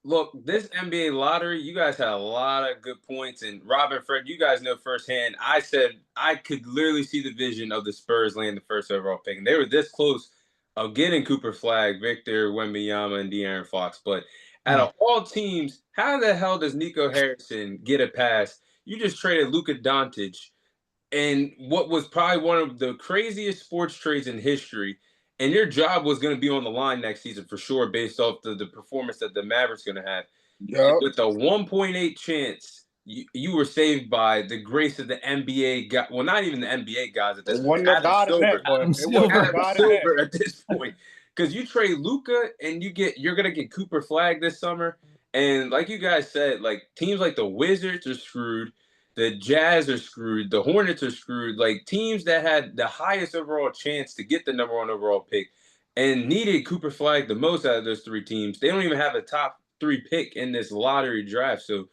look, this NBA lottery, you guys had a lot of good points. And Rob and Fred, you guys know firsthand. I said I could literally see the vision of the Spurs landing the first overall pick. And they were this close of getting Cooper Flag, Victor Wembanyama, and De'Aaron Fox. But out of all teams, how the hell does Nico Harrison get a pass? You just traded Luka Doncic and what was probably one of the craziest sports trades in history. And your job was going to be on the line next season for sure, based off the performance that the Mavericks going to have. Yep. With a 1.8 chance, you were saved by the grace of the NBA guy. Well, not even the NBA guys at this point. Adam Silver at this point. Because you trade Luka and you're going to get Cooper Flag this summer. And like you guys said, like teams like the Wizards are screwed. The Jazz are screwed. The Hornets are screwed. Like teams that had the highest overall chance to get the number 1 overall pick and needed Cooper Flag the most out of those 3 teams. They don't even have a top 3 pick in this lottery draft. So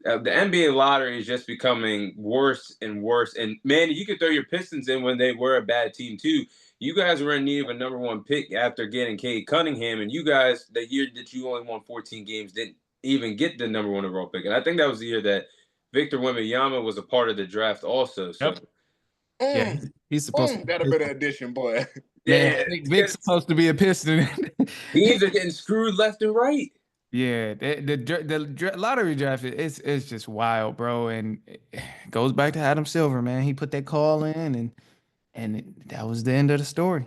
the NBA lottery is just becoming worse and worse. And man, you could throw your Pistons in when they were a bad team too. You guys were in need of a number 1 pick after getting Cade Cunningham, and you guys, the year that you only won 14 games, didn't even get the number 1 overall pick. And I think that was the year that Victor Wembanyama was a part of the draft also. So yeah, he's supposed to got a better addition, boy. Yeah, Vic's supposed to be a Piston. Teams are getting screwed left and right. Yeah, the lottery draft it's just wild, bro, and it goes back to Adam Silver, man. He put that call in, and that was the end of the story.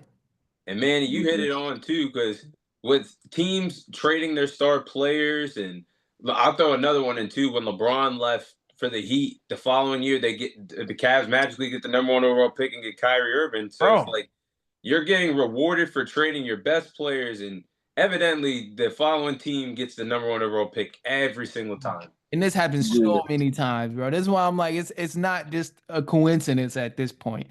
And man, you hit it on too, because with teams trading their star players, and I'll throw another one in too. When LeBron left for the Heat the following year, they get the Cavs magically get the number 1 overall pick and get Kyrie Irving. So it's like you're getting rewarded for trading your best players and evidently the following team gets the number 1 overall pick every single time. And this happens Yeah. so many times, bro. This is why I'm like, it's not just a coincidence at this point.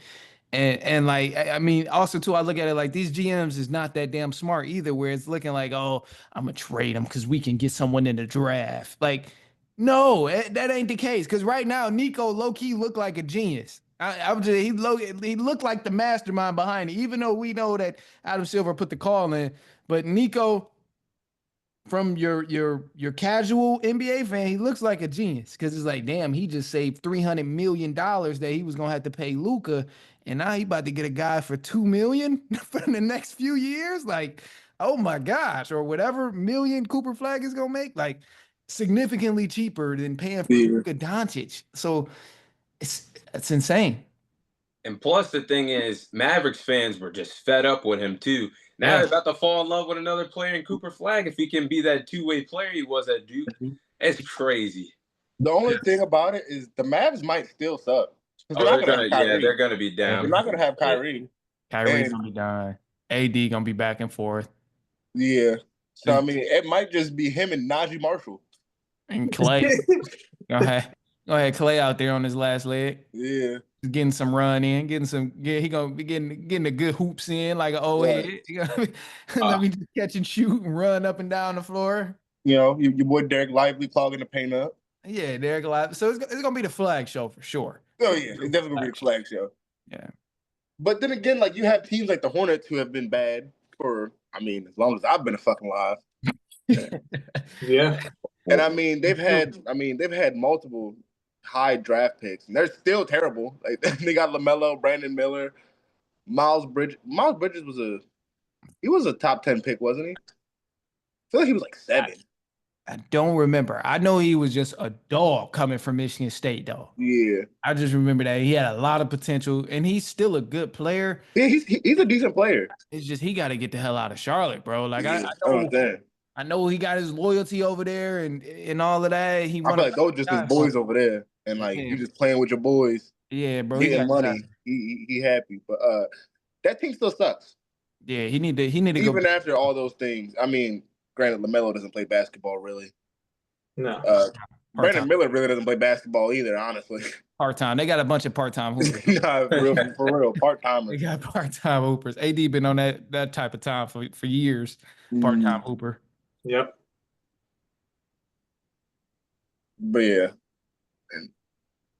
And like, I mean, also too, I look at it like these GMs is not that damn smart either, where it's looking like, oh, I'm gonna trade them because we can get someone in the draft. Like, no, that ain't the case. Because right now, Nico low key looked like a genius. I'm just he looked like the mastermind behind it, even though we know that Adam Silver put the call in. But Nico, from your casual NBA fan, he looks like a genius because it's like, damn, he just saved $300 million that he was gonna have to pay Luca, and now he about to get a guy for $2 million for the next few years. Like, oh my gosh, or whatever million Cooper Flag is gonna make, like significantly cheaper than paying for Yeah. Luka Doncic. So it's insane. And plus, the thing is, Mavericks fans were just fed up with him too. Now Yeah. they're about to fall in love with another player in Cooper Flag if he can be that two-way player he was at Duke. It's crazy. The only thing about it is the Mavs might still suck because Oh, they're not they're gonna gonna, have yeah, Kyrie. they're gonna be They're down. not gonna have Kyrie. Kyrie's And- gonna be done. AD gonna be back and forth. Yeah. So I mean, it might just be him and Najee Marshall. And Clay. Go ahead, Clay out there on his last leg. Yeah. Getting some run in, he gonna be getting the good hoops in like an old Right. head. You know, let me just catch and shoot and run up and down the floor. You know, your boy Derek Lively clogging the paint up. Yeah, Derek Live. So it's gonna be the flag show for sure. Oh yeah, it's definitely gonna be a flag show. Yeah. But then again, like you have teams like the Hornets who have been bad for, I mean, as long as I've been a fucking alive. Yeah. And I mean, they've had multiple high draft picks, and they're still terrible. Like they got LaMelo, Brandon Miller, Miles Bridges. Miles Bridges was a top 10 pick, wasn't he? I feel like he was like 7. I don't remember. I know he was just a dog coming from Michigan State, though. Yeah. I just remember that he had a lot of potential, and he's still a good player. Yeah, he's a decent player. It's just he got to get the hell out of Charlotte, bro. Like Yeah, I know he got his loyalty over there and all of that. He I feel like those just his boys over there, and like you just playing with your boys, Yeah, bro. getting money. He happy, but that team still sucks. Yeah, he need to go. Even after all those things. I mean, granted, LaMelo doesn't play basketball really. No. Brandon Miller really doesn't play basketball either, honestly. Part-time. They got a bunch of part-time hoopers. Nah, for real, part They timers. got part-time hoopers. AD been on that type of time for years. Part-time hooper. Yep. But yeah, and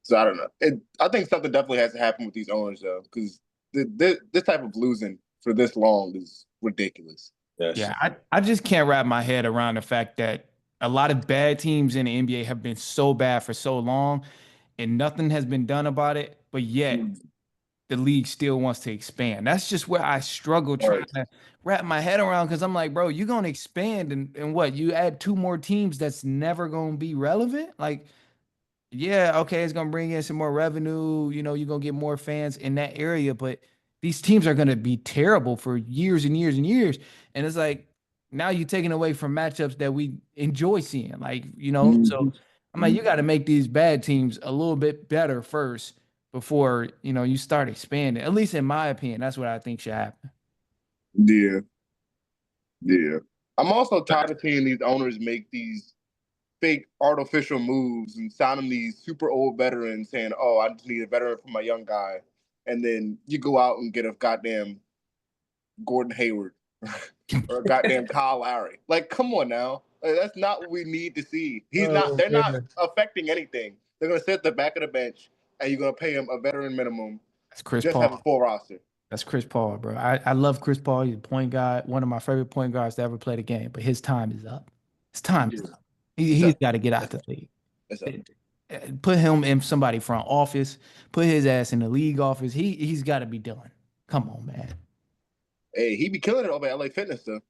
so I don't know. I think something definitely has to happen with these owners though, because this type of losing for this long is ridiculous. Yes. Yeah, I just can't wrap my head around the fact that a lot of bad teams in the NBA have been so bad for so long, and nothing has been done about it. But yet, the league still wants to expand. That's just where I struggle trying to wrap my head around, because I'm like, bro, you're gonna expand and what? You add 2 more teams that's never gonna be relevant? Like, yeah, okay, it's gonna bring in some more revenue. You know, you're gonna get more fans in that area, but these teams are gonna be terrible for years and years and years. And it's like now you're taking away from matchups that we enjoy seeing. Like, you know, so I'm like, you got to make these bad teams a little bit better first before, you know, you start expanding. At least in my opinion, that's what I think should happen. Yeah. I'm also tired of seeing these owners make these fake artificial moves and signing these super old veterans saying, "Oh, I just need a veteran for my young guy," and then you go out and get a goddamn Gordon Hayward or a goddamn Kyle Lowry. Like, come on now. Like, that's not what we need to see. They're not affecting anything. They're gonna sit at the back of the bench and you're gonna pay him a veteran minimum. That's Chris just Paul. have a full roster. That's Chris Paul, bro. I love Chris Paul. He's a point guard, one of my favorite point guards to ever play the game. But his time is up. His time is up. He's got to get out the league. Put him in somebody front office. Put his ass in the league office. He's got to be done. Come on, man. Hey, he be killing it over at LA Fitness though.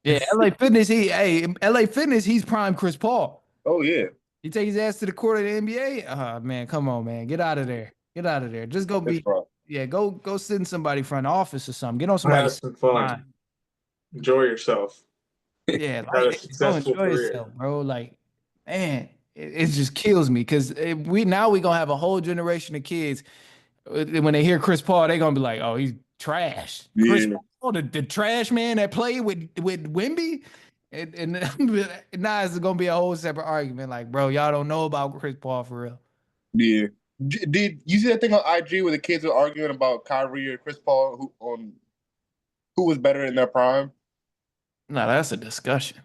Yeah, LA Fitness. LA Fitness. He's prime Chris Paul. Oh yeah. You take his ass to the court of the NBA. Man, come on, man. Get out of there. Get out of there. Just go be. Yeah, go sit in somebody front office or something. Get on somebody. Have some fun. Enjoy yourself. Yeah, like, go enjoy yourself, bro. Like, man, it just kills me because we gonna have a whole generation of kids. When they hear Chris Paul, they gonna be like, "Oh, he's trash. Chris Yeah. Paul, the trash man that played with Wemby. And now it's gonna be a whole separate argument. Like, bro, y'all don't know about Chris Paul for real. Yeah. Did you see that thing on IG where the kids were arguing about Kyrie or Chris Paul who was better in their prime? No, that's a discussion.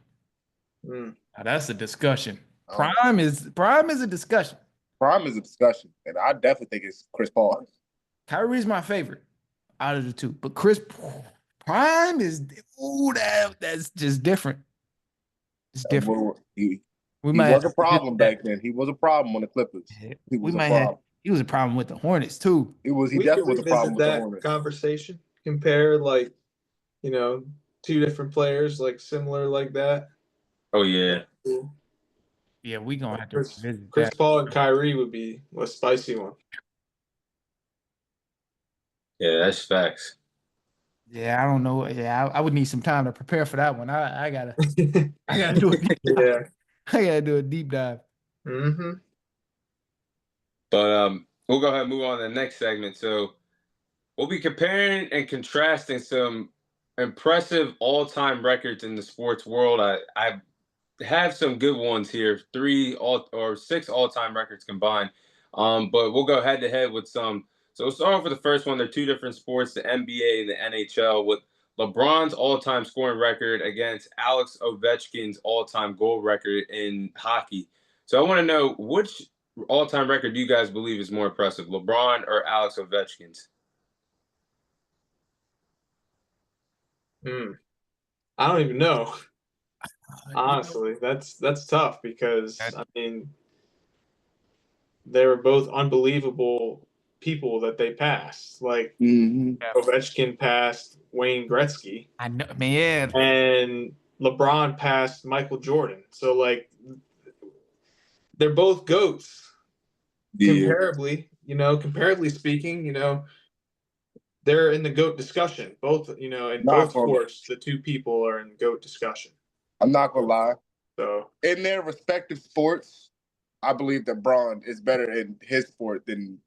Mm. Now, that's a discussion. Um, Prime is a discussion. Prime is a discussion, and I definitely think it's Chris Paul. Kyrie's my favorite out of the two, but Chris Prime is that's just different. It's different. He We he might was have a problem back then. He was a problem on the Clippers. He we was a might have problem. he was a problem with the Hornets too. He We could definitely was a problem revisit with the that Hornets. conversation. Compare like, two different players like similar like that. Oh yeah, Cool. Yeah, we gonna have to Chris, revisit Chris that. Paul and Kyrie would be a spicy one. yeah, that's facts. Yeah, I don't know. Yeah, I would need some time to prepare for that one. I gotta do a deep dive. Yeah. I gotta do a deep dive. Mm-hmm. But we'll go ahead and move on to the next segment. So we'll be comparing and contrasting some impressive all-time records in the sports world. I have some good ones here, six all-time records combined. But we'll go head to head with some. So we'll start off with the first one. They're two different sports, the NBA and the NHL, with LeBron's all-time scoring record against Alex Ovechkin's all-time goal record in hockey. So I want to know, which all-time record do you guys believe is more impressive, LeBron or Alex Ovechkin's? I don't even know. You know, Honestly, that's tough because that- I mean they were both unbelievable people that they passed. Like Mm-hmm. Ovechkin passed Wayne Gretzky I know, man. and LeBron passed Michael Jordan. So like they're both goats Yeah. comparably speaking, they're in the GOAT discussion. Both, in both sports, the two people are in GOAT discussion. I'm not gonna lie. So In their respective sports, I believe that Braun is better in his sport than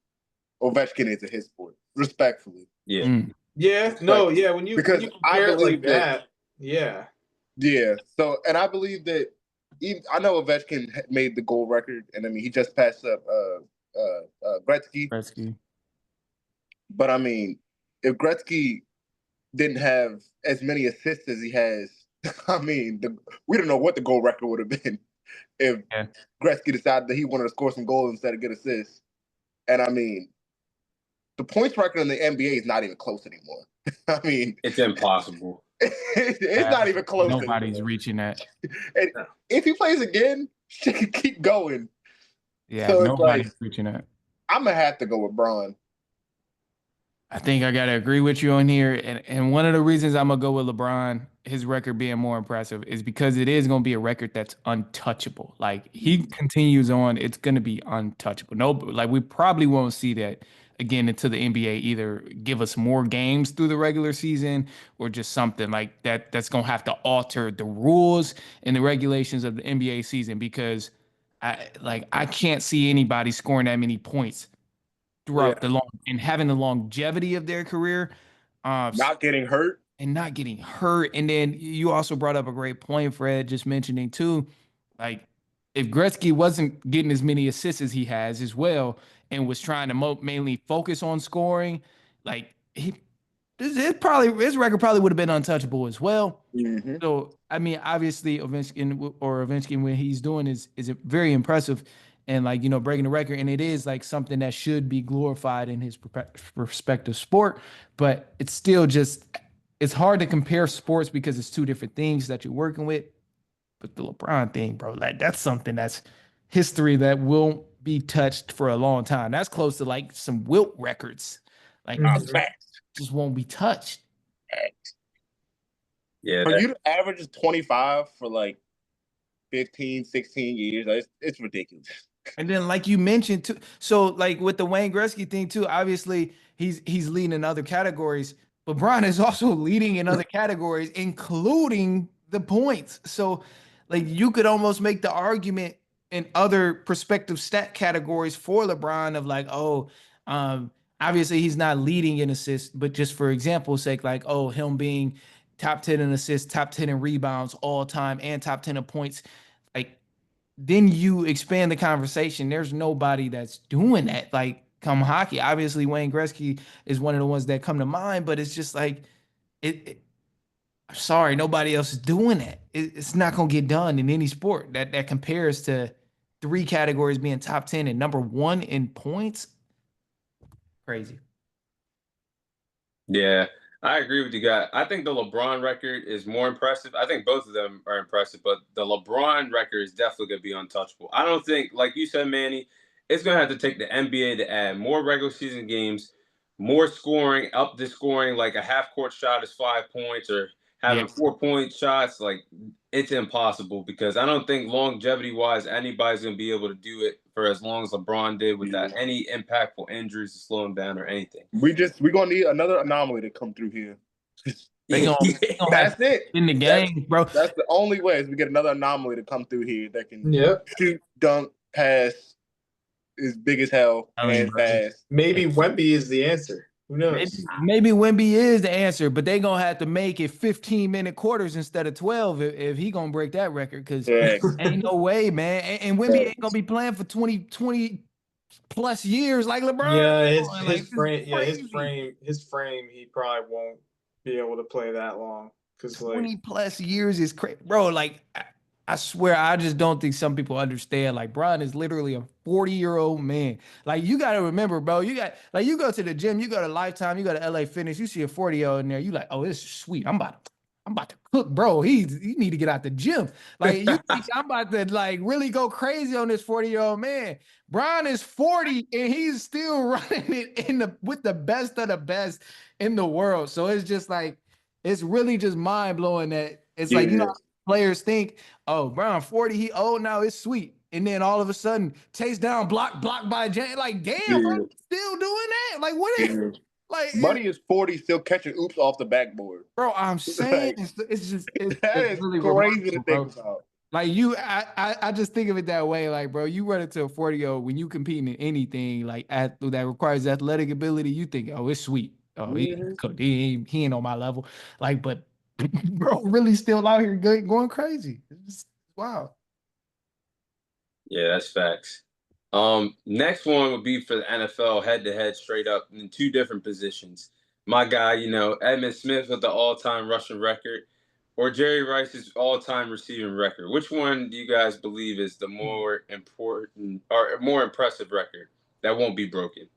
Ovechkin is in his sport. Respectfully. Yeah. yeah, no, yeah. When you Because I compare it like believe that, yeah. Yeah. So, and I believe that I know Ovechkin made the goal record, and I mean he just passed up Gretzky. Gretzky. But I mean, if Gretzky didn't have as many assists as he has, I mean, we don't know what the goal record would have been if Gretzky decided that he wanted to score some goals instead of get assists. And I mean, the points record in the NBA is not even close anymore. I mean, It's impossible. it's not even close. Nobody's anymore. reaching that. And if he plays again, she can keep going. Yeah, So it's nobody's like, reaching that. I'm gonna have to go with Braun. I think I gotta agree with you on here. And one of the reasons I'm gonna go with LeBron, his record being more impressive, is because it is gonna be a record that's untouchable. Like he continues on, it's gonna be untouchable. No, like we probably won't see that again until the NBA either give us more games through the regular season or just something like that that's gonna have to alter the rules and the regulations of the NBA season because I can't see anybody scoring that many points throughout the long and having the longevity of their career, Not getting hurt. and not getting hurt. And then you also brought up a great point, Fred, just mentioning too, like if Gretzky wasn't getting as many assists as he has as well, and was trying to mainly focus on scoring, like his record probably would have been untouchable as well. Mm-hmm. So I mean, obviously, Ovechkin when he's doing is very impressive, and like breaking the record, and it is like something that should be glorified in his respective sport. But it's still just it's hard to compare sports because it's two different things that you're working with. But the LeBron thing, bro, like that's something that's history that won't be touched for a long time. That's close to like some Wilt records, like just won't be touched. Yeah. For you to average 25 for like 15, 16 years, it's ridiculous. And then, like you mentioned, too, so like with the Wayne Gretzky thing too, obviously he's leading in other categories, but Brian is also leading in other categories, including the points. So, like you could almost make the argument in other prospective stat categories for LeBron of like, oh, obviously he's not leading in assists, but just for example's sake, like, oh, him being top 10 in assists, top 10 in rebounds all time, and top 10 in points, like, then you expand the conversation. There's nobody that's doing that. Like, come hockey. Obviously, Wayne Gretzky is one of the ones that come to mind, but it's just like, I'm sorry, nobody else is doing that. It's not gonna get done in any sport that compares to three categories being top 10 and number one in points. Crazy. Yeah, I agree with you guys. I think the LeBron record is more impressive. I think both of them are impressive, but the LeBron record is definitely going to be untouchable. I don't think, like you said, Manny, it's going to have to take the NBA to add more regular season games, more scoring, up the scoring, like a half court shot is 5 points or Yeah. having 4 point shots. Like, it's impossible because I don't think longevity wise anybody's going to be able to do it for as long as LeBron did without any impactful injuries to slow him down or anything. We're gonna need another anomaly to come through here. They gonna have That's it. in the game, bro. That's the only way is we get another anomaly to come through here that can Yep. shoot, dunk, pass, is big as hell I mean, and fast. Maybe Wemby is the answer. Who knows? Maybe Wemby is the answer, but they gonna have to make it 15-minute quarters instead of 12 if he gonna break that record. Because ain't no way, man. And Wemby ain't gonna be playing for 20 plus years like LeBron. Yeah, Like, his frame. Yeah, crazy. his frame. He probably won't be able to play that long because 20 plus years is crazy, bro. Like, I swear, I just don't think some people understand. Like, Bron is literally a 40-year-old man. Like, you got to remember, bro. You go to the gym, you go to Lifetime, you go to LA Fitness, you see a 40-year-old in there, you like, oh, this is sweet. I'm about to cook, bro. You need to get out the gym. Like, you think I'm about to like really go crazy on this 40-year-old man. Bron is 40 and he's still running it with the best of the best in the world. So it's just like, it's really just mind blowing that it's like, players think, oh, Brown 40, he old now, it's sweet. And then all of a sudden, chase down, block by Jay. Like, damn, bro, still doing that? Like, what is like Buddy is 40, still catching oops off the backboard. Bro, I'm saying it's really crazy to think about. Like, I just think of it that way. Like, bro, you run into a 40-year-old when you competing in anything like that requires athletic ability, you think, oh, it's sweet. Oh, he ain't on my level. Like, but bro, really still out here going crazy. It's wow. Yeah, that's facts. Next one would be for the NFL head-to-head straight up in two different positions. My guy, Edmund Smith with the all-time rushing record or Jerry Rice's all-time receiving record. Which one do you guys believe is the more important or more impressive record that won't be broken?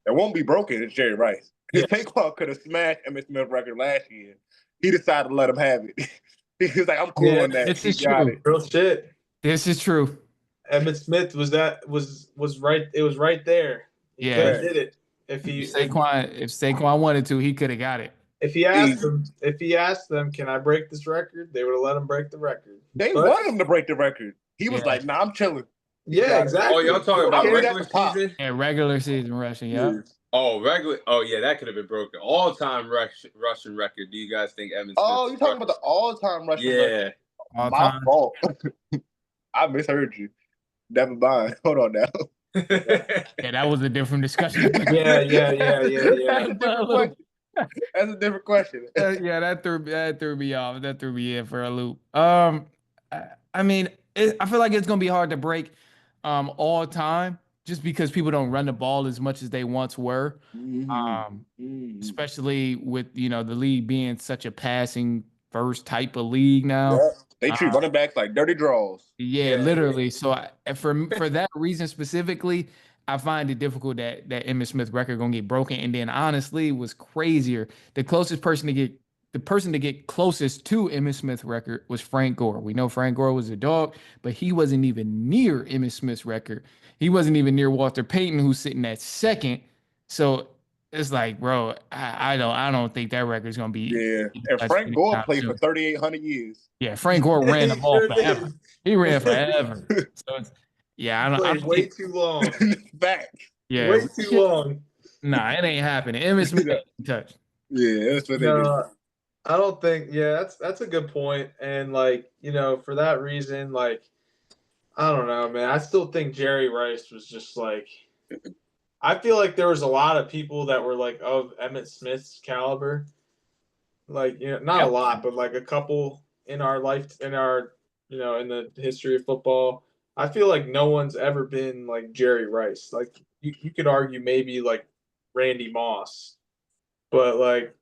That won't be broken. It's Jerry Rice. Because Saquon could have smashed Emmitt Smith record last year. He decided to let him have it. He was like, I'm cool on that. This is got true. it. Real shit. This is true. Emmitt Smith was right. It was right there. He could have did it if Saquon wanted to, he could have got it. If he asked them, can I break this record? They would have let him break the record. They wanted him to break the record. He was like, nah, I'm chilling. Yeah, exactly. Oh, y'all talking about regular season? Yeah, regular season rushing, yeah. Oh, yeah, that could have been broken. All-time rushing record. Do you guys think Evans? Oh, you're talking about the all-time rushing record? Yeah. My fault. I misheard you. Never mind. Hold on now. Yeah, that was a different discussion. Yeah. That's a different question. Yeah, that threw me off. That threw me in for a loop. I mean, I feel like it's gonna be hard to break all time just because people don't run the ball as much as they once were. Especially with the league being such a passing first type of league now. Yeah. They treat running backs like dirty draws. Yeah, literally. So for that reason specifically, I find it difficult that Emmitt Smith record gonna get broken. And then honestly, was crazier. The person to get closest to Emmitt Smith record was Frank Gore. We know Frank Gore was a dog, but he wasn't even near Emmitt Smith's record. He wasn't even near Walter Payton, who's sitting at second. So it's like, bro, I don't think that record is gonna be. Yeah, and Frank Gore played for 3,800 years. Yeah, Frank Gore ran the ball forever. He ran forever. So I don't way too long. Back. Yeah, way too long. Nah, it ain't happening. Emmitt Smith ain't touched. Yeah, that's what they do. I don't think. Yeah, that's a good point. And for that reason, I don't know, man. I still think Jerry Rice was just I feel like there was a lot of people that were like of Emmitt Smith's caliber. Like, not a Yep. lot, but like a couple in our in the history of football. I feel like no one's ever been like Jerry Rice. Like you could argue maybe like Randy Moss, but like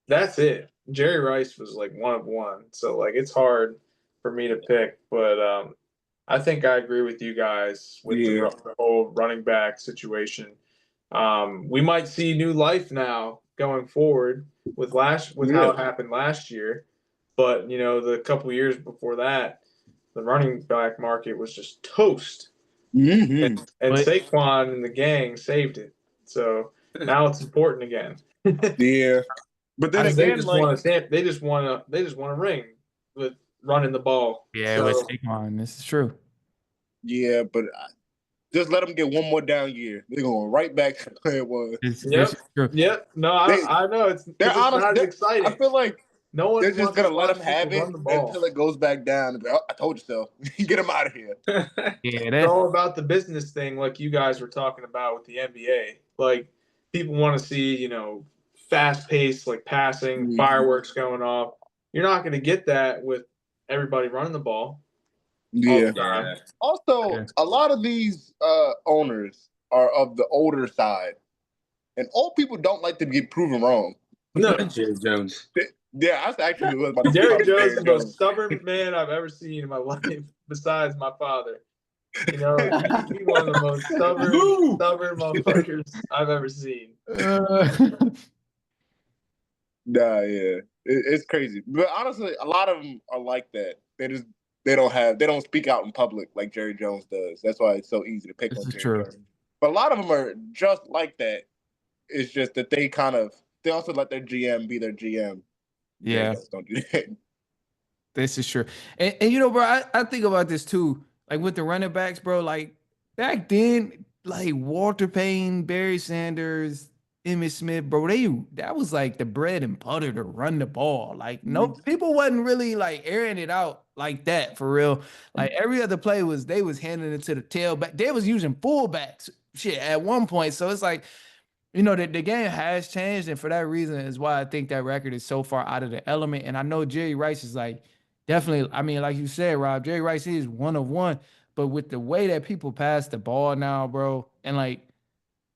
that's it. Jerry Rice was like one of one. So like it's hard for me to pick, but I think I agree with you guys with Yeah. the whole running back situation. We might see new life now going forward with how Yeah. it happened last year, but the couple years before that, the running back market was just toast, Mm-hmm. and But Saquon and the gang saved it. So now it's important again. Yeah. But then They again, just like, want to they just want a ring with running the ball. yeah, with So Saquon, this is true. yeah, but just let them get one more down year. They're going right back to where it was. This is true. yep. No, They, I know it's they're because it's honest. not as I exciting. feel like No one they're just wants to gonna let watch him people have it run the ball. until it goes back down. And be, oh, I told you so. Get him out of here. Yeah, It's all about the business thing, like you guys were talking about with the NBA. Like people want to see, fast paced, like passing, Mhm. fireworks going off. You're not going to get that with everybody running the ball all Yeah. the time. Yeah. Also, yeah. a lot of these owners are of the older side, and old people don't like to get proven wrong. Like No, Jerry Jones. Yeah, I was actually was about to Derrick talk Jones is Jerry the most Jones. stubborn man I've ever seen in my life, besides my father. He's one of the most Woo! stubborn motherfuckers I've ever seen. Uh, Nah, yeah, it's crazy. But honestly, a lot of them are like that. They don't speak out in public like Jerry Jones does. That's why it's so easy to pick this on is Jerry true. Jones. But a lot of them are just like that. It's just that they also let their GM be their GM. Jerry Yeah, Jones don't do that. this is true. And bro, I think about this too. Like with the running backs, bro, like back then, like Walter Payne, Barry Sanders, Emmitt Smith, bro, that was like the bread and butter to run the ball. Like no people wasn't really like airing it out like that for real. Like every other play they was handing it to the tailback. They was using fullbacks shit at one point. So it's like the game has changed, and for that reason is why I think that record is so far out of the element. And I know Jerry Rice is like definitely, I mean, like you said, Rob, Jerry Rice is one of one, but with the way that people pass the ball now, bro, and like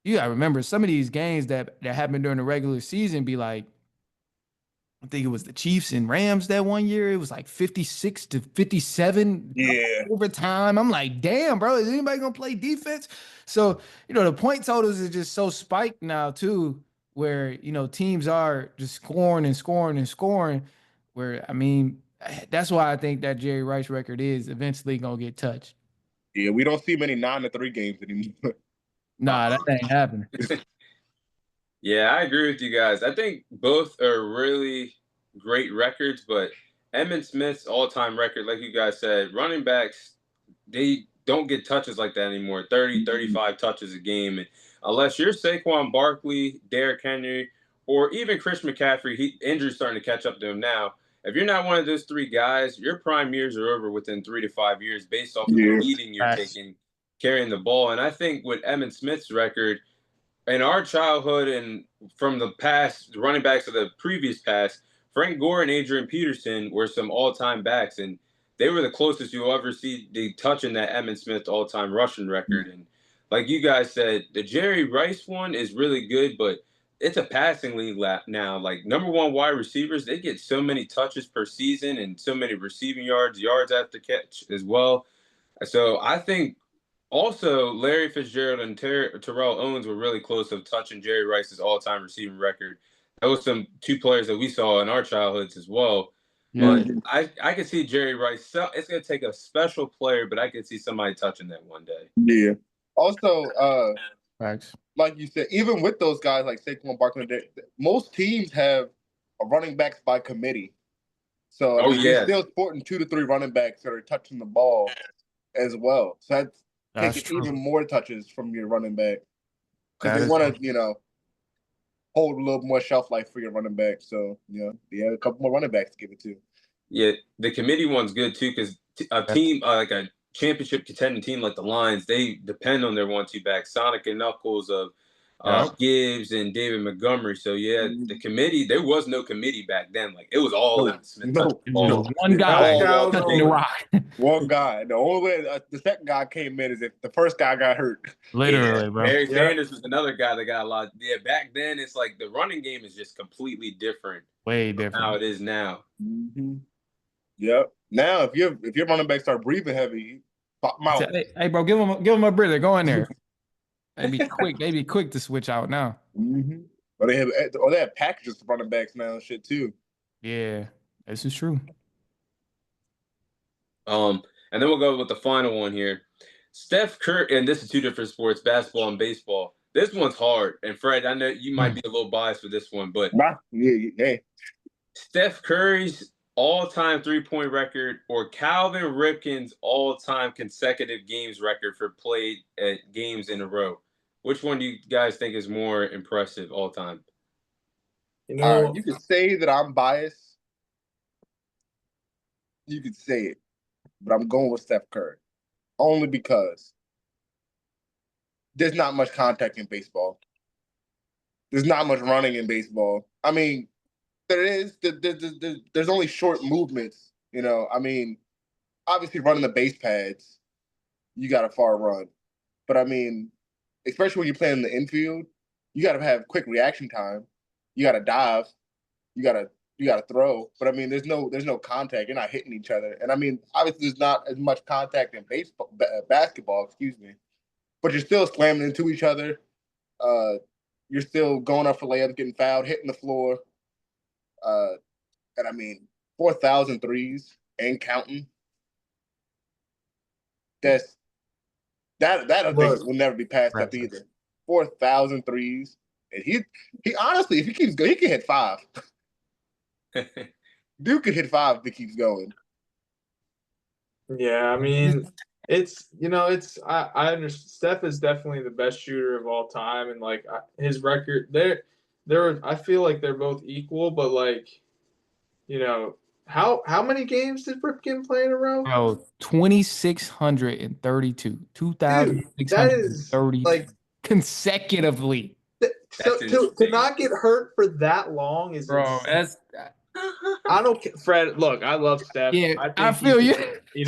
you gotta remember some of these games that happened during the regular season be like I think it was the Chiefs and Rams that one year. It was like 56-57 Yeah, overtime. I'm like, damn, bro, is anybody gonna play defense? So, the point totals is just so spiked now, too, where teams are just scoring and scoring and scoring. Where I mean, that's why I think that Jerry Rice record is eventually gonna get touched. yeah. We don't see many 9-3 games anymore. Nah, that ain't happening. Yeah, I agree with you guys. I think both are really great records, but Emmitt Smith's all-time record, like you guys said, running backs, they don't get touches like that anymore. 30, 35 touches a game. And unless you're Saquon Barkley, Derrick Henry, or even Chris McCaffrey, injury's starting to catch up to him now. If you're not one of those three guys, your prime years are over within 3 to 5 years based off of the Yeah, beating you're Facts. taking carrying the ball. And I think with Emmitt Smith's record, in our childhood and from the past, running backs of the previous past, Frank Gore and Adrian Peterson were some all-time backs, and they were the closest you'll ever see the touching that Emmitt Smith all-time rushing record. And like you guys said, the Jerry Rice one is really good, but it's a passing league now. Like number one wide receivers, they get so many touches per season and so many receiving yards after catch as well. So I think also, Larry Fitzgerald and Terrell Owens were really close of touching Jerry Rice's all-time receiving record. That was some two players that we saw in our childhoods as well. Yeah, But I could see Jerry Rice. It's going to take a special player, but I could see somebody touching that one day. yeah. Also, facts. like you said, even with those guys like Saquon Barkley, most teams have a running backs by committee. So I Oh mean, you're yeah, still sporting 2 to 3 running backs that are touching the ball as well. So that's That's taking true. even more touches from your running back because That they is want to, hold a little more shelf life for your running back. So they have a couple more running backs to give it to. yeah. The committee one's good too because a true. team like championship contending team like the Lions, they depend on their 1-2 back, Sonic and Knuckles of Yep. Gibbs and David Montgomery. So yeah, the Mhm. committee, there was no committee back then. Like it was all No, in. Smith touched no, the It was ball. just one guy all Touchdowns Walter touching the only. Payton. rock. One guy. The only way the second guy came in is if the first guy got hurt. Literally, Yeah, bro. Barry Yeah. Sanders was another guy that got a lot. Yeah, back then it's like the running game is just completely different Way from how different. it is now. Mm-hmm. Yep. Now, if your running back start breathing heavy, pop 'em out. Hey, bro, give him a breather. Go in there. They be quick. They be quick to switch out now. Mm-hmm. Or they have packages for running backs now and shit too. Yeah, this is true. And then we'll go with the final one here. Steph Curry, and this is two different sports, basketball and baseball. This one's hard. And Fred, I know you might be a little biased with this one, but Hey. Steph Curry's all-time three-point record or Calvin Ripken's all-time consecutive games record for played at games in a row. Which one do you guys think is more impressive all time? You All know, right, you could say that I'm biased. You could say it, but I'm going with Steph Curry only because there's not much contact in baseball. There's not much running in baseball. I mean, there is. There's only short movements. You know, I mean, obviously running the base pads, you got a far run. But I mean, especially when you're playing in the infield, you got to have quick reaction time. You got to dive. You got to throw. But I mean, there's no contact. You're not hitting each other. And I mean, obviously, there's not as much contact in basketball. Excuse me. But you're still slamming into each other. You're still going up for layups, getting fouled, hitting the floor. And I mean, 4,000 threes and counting. That I think look, will never be passed up Right. either. 4,000 threes. And he honestly, if he keeps going, he can hit 5. Duke could hit 5 if he keeps going. yeah, I mean, it's I understand. Steph is definitely the best shooter of all time, and like his record, I feel like they're both equal, but like, how many games did Ripken play in a row? Bro, 2,632. Dude, that is 2,632 like consecutively. so That's to insane. not get hurt for that long is Bro, insane. that's I don't care. Fred, look, I love Steph. yeah, I think I feel you.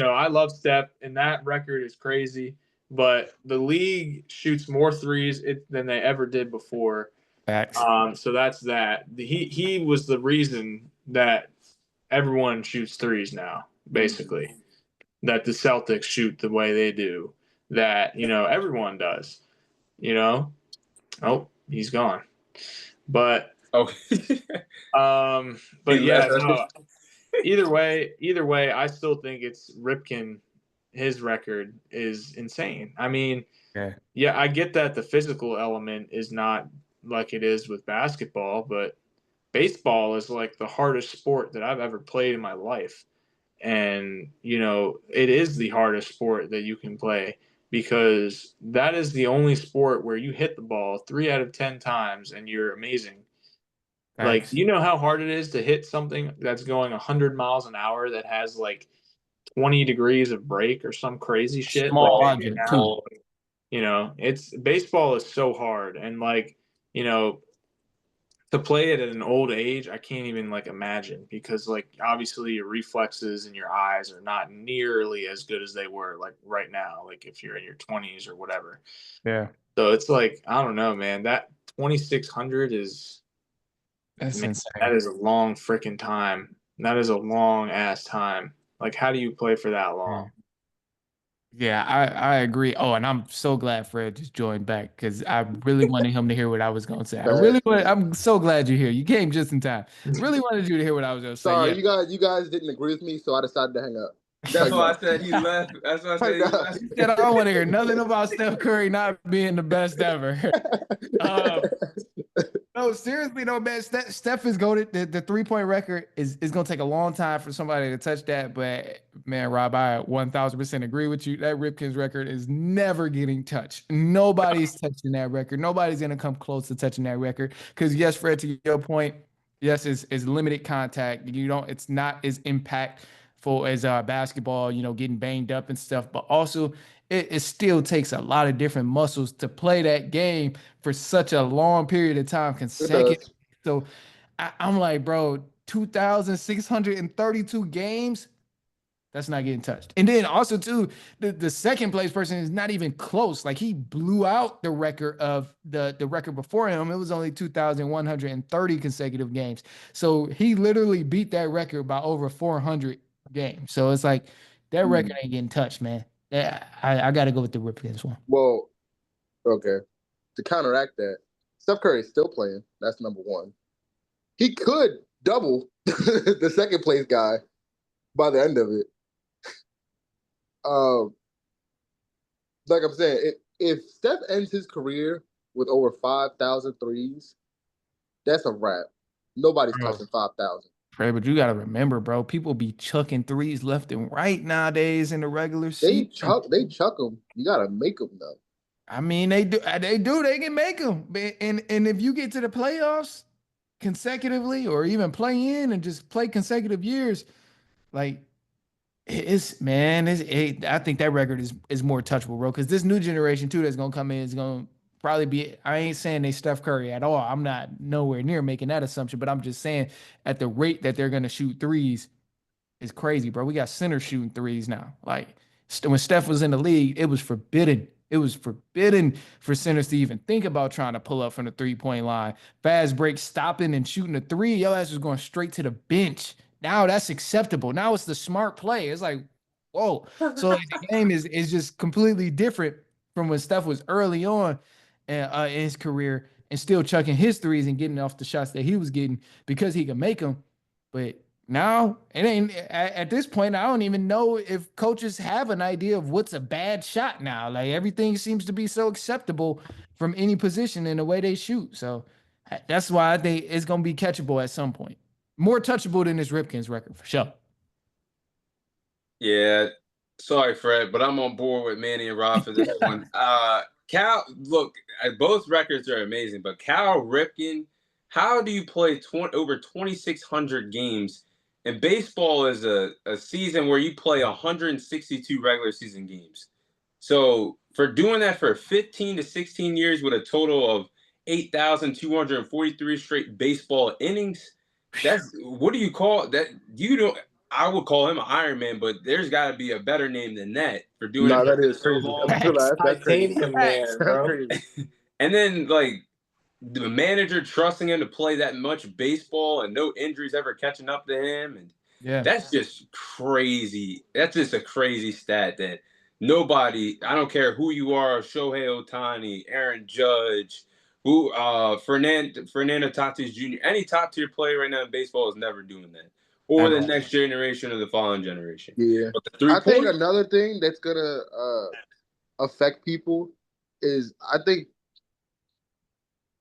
I love Steph, and that record is crazy. But the league shoots more threes than they ever did before. Facts. So that's that. He was the reason that everyone shoots threes now, basically. That the Celtics shoot the way they do. That everyone does. Oh, he's gone. But Okay. but He yeah, left. no. Either way, I still think it's Ripken. His record is insane. I mean, yeah, I get that the physical element is not like it is with basketball, but baseball is like the hardest sport that I've ever played in my life. And, it is the hardest sport that you can play because that is the only sport where you hit the ball 3 out of 10 times and you're amazing. Like, Facts. you know how hard it is to hit something that's going 100 miles an hour that has like 20 degrees of break or some crazy shit like Small they do object now. too. It's baseball is so hard, and like, to play it at an old age, I can't even like imagine because like obviously your reflexes and your eyes are not nearly as good as they were like right now, like if you're in your 20s or whatever. Yeah. So it's like, I don't know, man, that 2,600 is That's Man, insane. that is a long freaking time. That is a long ass time. Like, how do you play for that long? Yeah, I agree. Oh, and I'm so glad Fred just joined back because I really wanted him to hear what I was gonna say. I'm so glad you're here. You came just in time. Really wanted you to hear what I was gonna say. Sorry, Yeah. you guys didn't agree with me, so I decided to hang up. That's why I said he left. That's why I said he left. He said, I don't want to hear nothing about Steph Curry not being the best ever. No, seriously, though, man. Steph is goated. The 3-point record is going to take a long time for somebody to touch that. But, man, Rob, I 1,000% agree with you. That Ripken's record is never getting touched. Nobody's touching that record. Nobody's going to come close to touching that record. Because, yes, Fred, to your point, yes, it's limited contact. It's not as impactful full as basketball, you know, getting banged up and stuff, but also it still takes a lot of different muscles to play that game for such a long period of time It consecutive. does. So I'm like, bro, 2,632 games. That's not getting touched. And then also too, the second place person is not even close. Like he blew out the record of the record before him. It was only 2,130 consecutive games. So he literally beat that record by over 400 games. So it's like that record ain't getting touched, man. Yeah, I got to go with the Ripkins one. Well, okay. To counteract that, Steph Curry is still playing. That's number one. He could double the second place guy by the end of it. Um, like I'm saying, if Steph ends his career with over 5,000 threes, that's a wrap. Nobody's Bro. touching 5,000. Right, but you got to remember, bro, people be chucking threes left and right nowadays in the regular They season. chuck them. You gotta make them though. I mean, they can make them. And if you get to the playoffs consecutively or even play in and just play consecutive years, like it's man, I think that record is more touchable, bro. Because this new generation too that's gonna come in is gonna probably be. I ain't saying they Steph Curry at all. I'm not nowhere near making that assumption, but I'm just saying at the rate that they're gonna shoot threes is crazy, bro. We got centers shooting threes now. Like when Steph was in the league, it was forbidden. It was forbidden for centers to even think about trying to pull up from the 3-point line. Fast break, stopping and shooting a three. Your ass was going straight to the bench. Now that's acceptable. Now it's the smart play. It's like, whoa. So like, the game is just completely different from when Steph was early on in his career and still chucking his threes and getting off the shots that he was getting because he could make them. But now it ain't at this point. I don't even know if coaches have an idea of what's a bad shot now. Like everything seems to be so acceptable from any position in the way they shoot. So that's why I think it's gonna be catchable at some point. More touchable than this Ripkins record for sure. Yeah, sorry, Fred, but I'm on board with Manny and Rob for this one. Cal, look, both records are amazing, but Cal Ripken, how do you play over 2,600 games? And baseball is a season where you play 162 regular season games. So for doing that for 15 to 16 years with a total of 8,243 straight baseball innings, that's what do you call that? You don't. I would call him an Iron Man, but there's got to be a better name than that for doing it No, for that is so crazy. I'm long. not gonna lie. That's crazy. Titanium Facts. Man, That's bro. crazy. And then like the manager trusting him to play that much baseball and no injuries ever catching up to him, and Yeah. that's just crazy. That's just a crazy stat that nobody, I don't care who you are, Shohei Ohtani, Aaron Judge, who Fernando Tatis Jr., any top tier player right now in baseball is never doing that. Or the next generation or the following generation. Yeah. But the I think 3-point, another thing that's gonna affect people is I think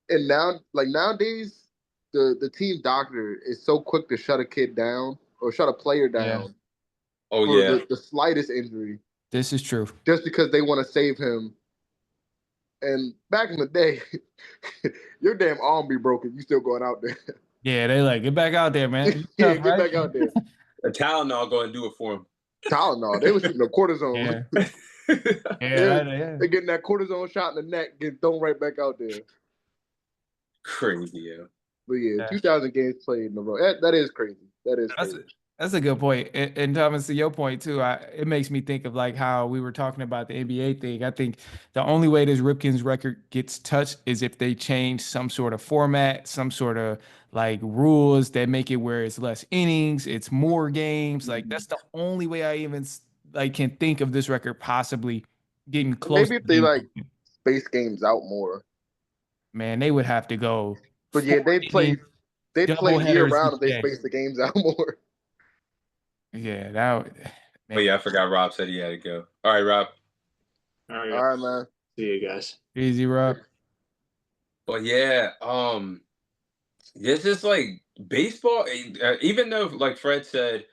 and now like nowadays the team doctor is so quick to shut a kid down or shut a player Yeah. down oh for yeah. the slightest injury This is true. just because they want to save him. And back in the day, your damn arm be broken, you still going out there. Yeah, they like get back out there, man. You Yeah, tough, get right? back out there. A Tylenol go and do it for him. Tylenol, they was shooting a cortisone. Yeah. they're, Yeah. they're getting that cortisone shot in the neck, getting thrown right back out there. Crazy, yeah. But yeah, Yeah. 2,000 games played in a row. That is crazy. That is That's crazy. that's a good point. And Thomas, to your point too, it makes me think of like how we were talking about the NBA thing. I think the only way this Ripkins record gets touched is if they change some sort of format, some sort of like rules that make it where it's less innings, it's more games. Like that's the only way I even like can think of this record possibly getting close Maybe to if they being like broken. space games out more. Man, they would have to go But yeah, 4 innings, they'd play double year headers round each if they day. space the games out more. Yeah, that would, Oh man, yeah, I forgot Rob said he had to go. All right, Rob. All right, All right, man. see you guys. easy, Rob. But yeah, it's just like baseball, even though like Fred said,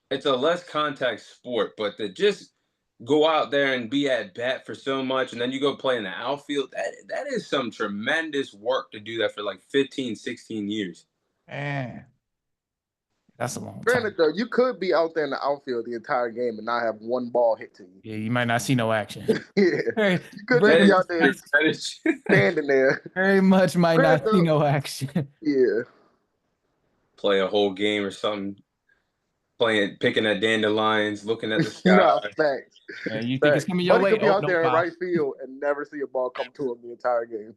it's a less contact sport, but to just go out there and be at bat for so much and then you go play in the outfield, that is some tremendous work to do that for like 15, 16 years. Man, That's a long time. Granted, though, you could be out there in the outfield the entire game and not have one ball hit to you. Yeah, you might not see no action. Yeah, Very, you could very, just be out there That is standing there. very much might Granted, not see though, no action. yeah. play a whole game or something, picking at dandelions, looking at the sky. Nah, facts. Yeah, you think it's Facts. coming your Buddy way? could be Oh, out no, there in foul. right field and never see a ball come to him the entire game.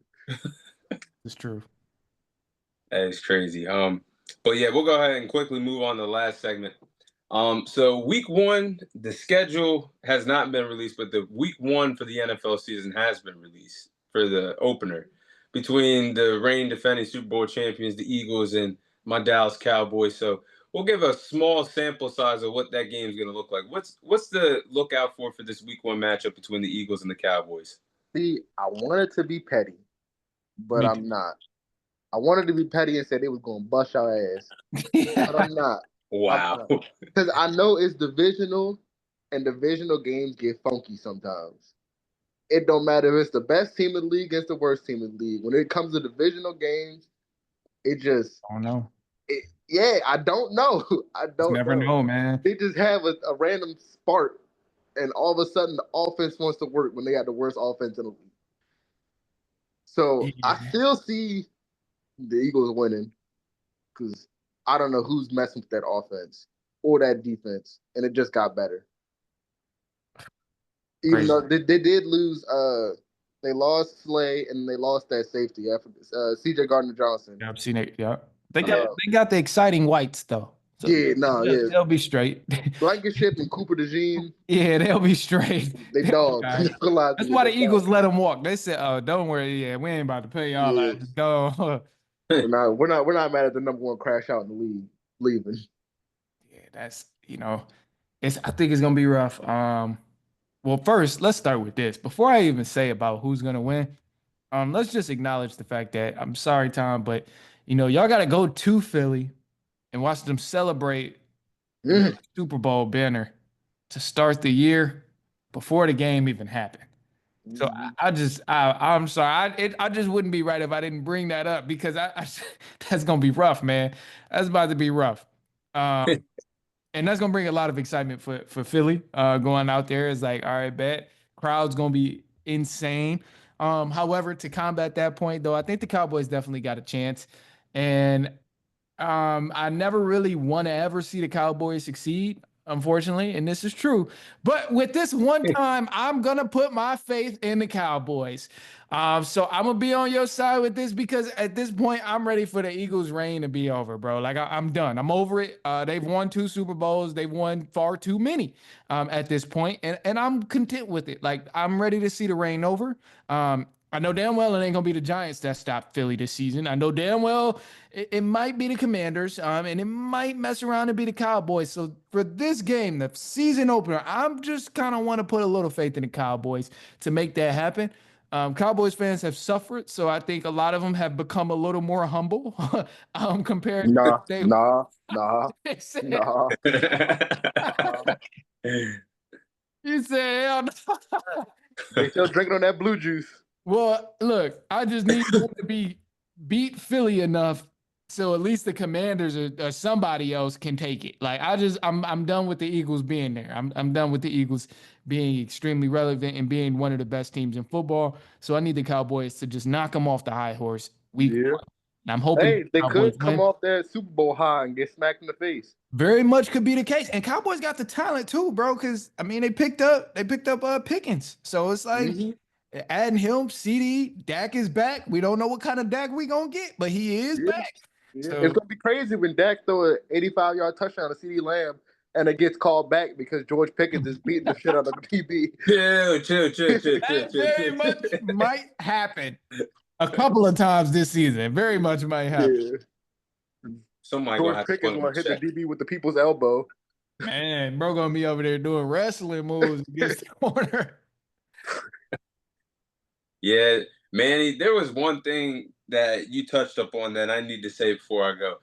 It's true. That is crazy. But yeah, we'll go ahead and quickly move on to the last segment. So week 1, the schedule has not been released, but the week 1 for the NFL season has been released for the opener between the reigning defending Super Bowl champions, the Eagles, and my Dallas Cowboys. So we'll give a small sample size of what that game is going to look like. What's the lookout for this week 1 matchup between the Eagles and the Cowboys? See, I wanted to be petty, but Me I'm not. I wanted to be petty and said they was going to bust our ass, but I'm not. Wow. Because I know it's divisional, and divisional games get funky sometimes. It don't matter if it's the best team in the league against the worst team in the league. When it comes to divisional games, it just, I don't know. yeah, I don't know. I don't Never know, man. They just have a random spark, and all of a sudden the offense wants to work when they got the worst offense in the league. So I Yeah. still see the Eagles winning because I don't know who's messing with that offense or that defense, and it just got better. Even Crazy. though they did lose, they lost Slay and they lost that safety after CJ Gardner Johnson. Yeah, I've seen it. Yeah, they got the exciting whites though. So they'll be straight. Blankenship and Cooper DeJean. Yeah, they'll be straight. They dogs. That's why the Eagles let them walk. They said, "Oh, don't worry. Yeah, we ain't about to pay y'all out. Just go." We're not mad at the number 1 crash out in the league leaving. Yeah, that's I think it's gonna be rough. Well, first let's start with this. Before I even say about who's gonna win, let's just acknowledge the fact that I'm sorry, Tom, but y'all got to go to Philly and watch them celebrate the Super Bowl banner to start the year before the game even happened. So I'm sorry. I just wouldn't be right if I didn't bring that up because that's gonna be rough, man. That's about to be rough. And that's gonna bring a lot of excitement for Philly. Going out there is like, all right, bet crowd's gonna be insane. However, to combat that point, though, I think the Cowboys definitely got a chance, and I never really want to ever see the Cowboys succeed, unfortunately, and this is true. But with this one time, I'm gonna put my faith in the Cowboys. So I'm gonna be on your side with this because at this point, I'm ready for the Eagles' reign to be over, bro. Like I'm done. I'm over it. They've won 2 Super Bowls. They've won far too many at this point, and I'm content with it. Like I'm ready to see the reign over. I know damn well it ain't gonna be the Giants that stop Philly this season. I know damn well it might be the Commanders, and it might mess around and be the Cowboys. So for this game, the season opener, I'm just kind of want to put a little faith in the Cowboys to make that happen. Cowboys fans have suffered, so I think a lot of them have become a little more humble compared to Nah. You said, hell no. They still drinking on that blue juice. Well, look, I just need them to beat Philly enough so at least the Commanders or somebody else can take it. Like I'm done with the Eagles being there. I'm done with the Eagles being extremely relevant and being one of the best teams in football. So I need the Cowboys to just knock them off the high horse week 1. And I'm hoping they could come off that Super Bowl high and get smacked in the face. Very much could be the case. And Cowboys got the talent too, bro. Because I mean, they picked up Pickens. So it's like adding him, CD, Dak is back. We don't know what kind of Dak we gonna get, but he is back. Yeah. So, it's gonna be crazy when Dak throw an 85-yard touchdown to CD Lamb and it gets called back because George Pickens is beating the shit out of the QB. Chill. That very much might happen a couple of times this season. Very much might happen. Yeah. Somebody George Pickens gonna hit the DB with the people's elbow. Man, bro gonna be over there doing wrestling moves against the corner. Yeah, Manny, there was one thing that you touched up on that I need to say before I go.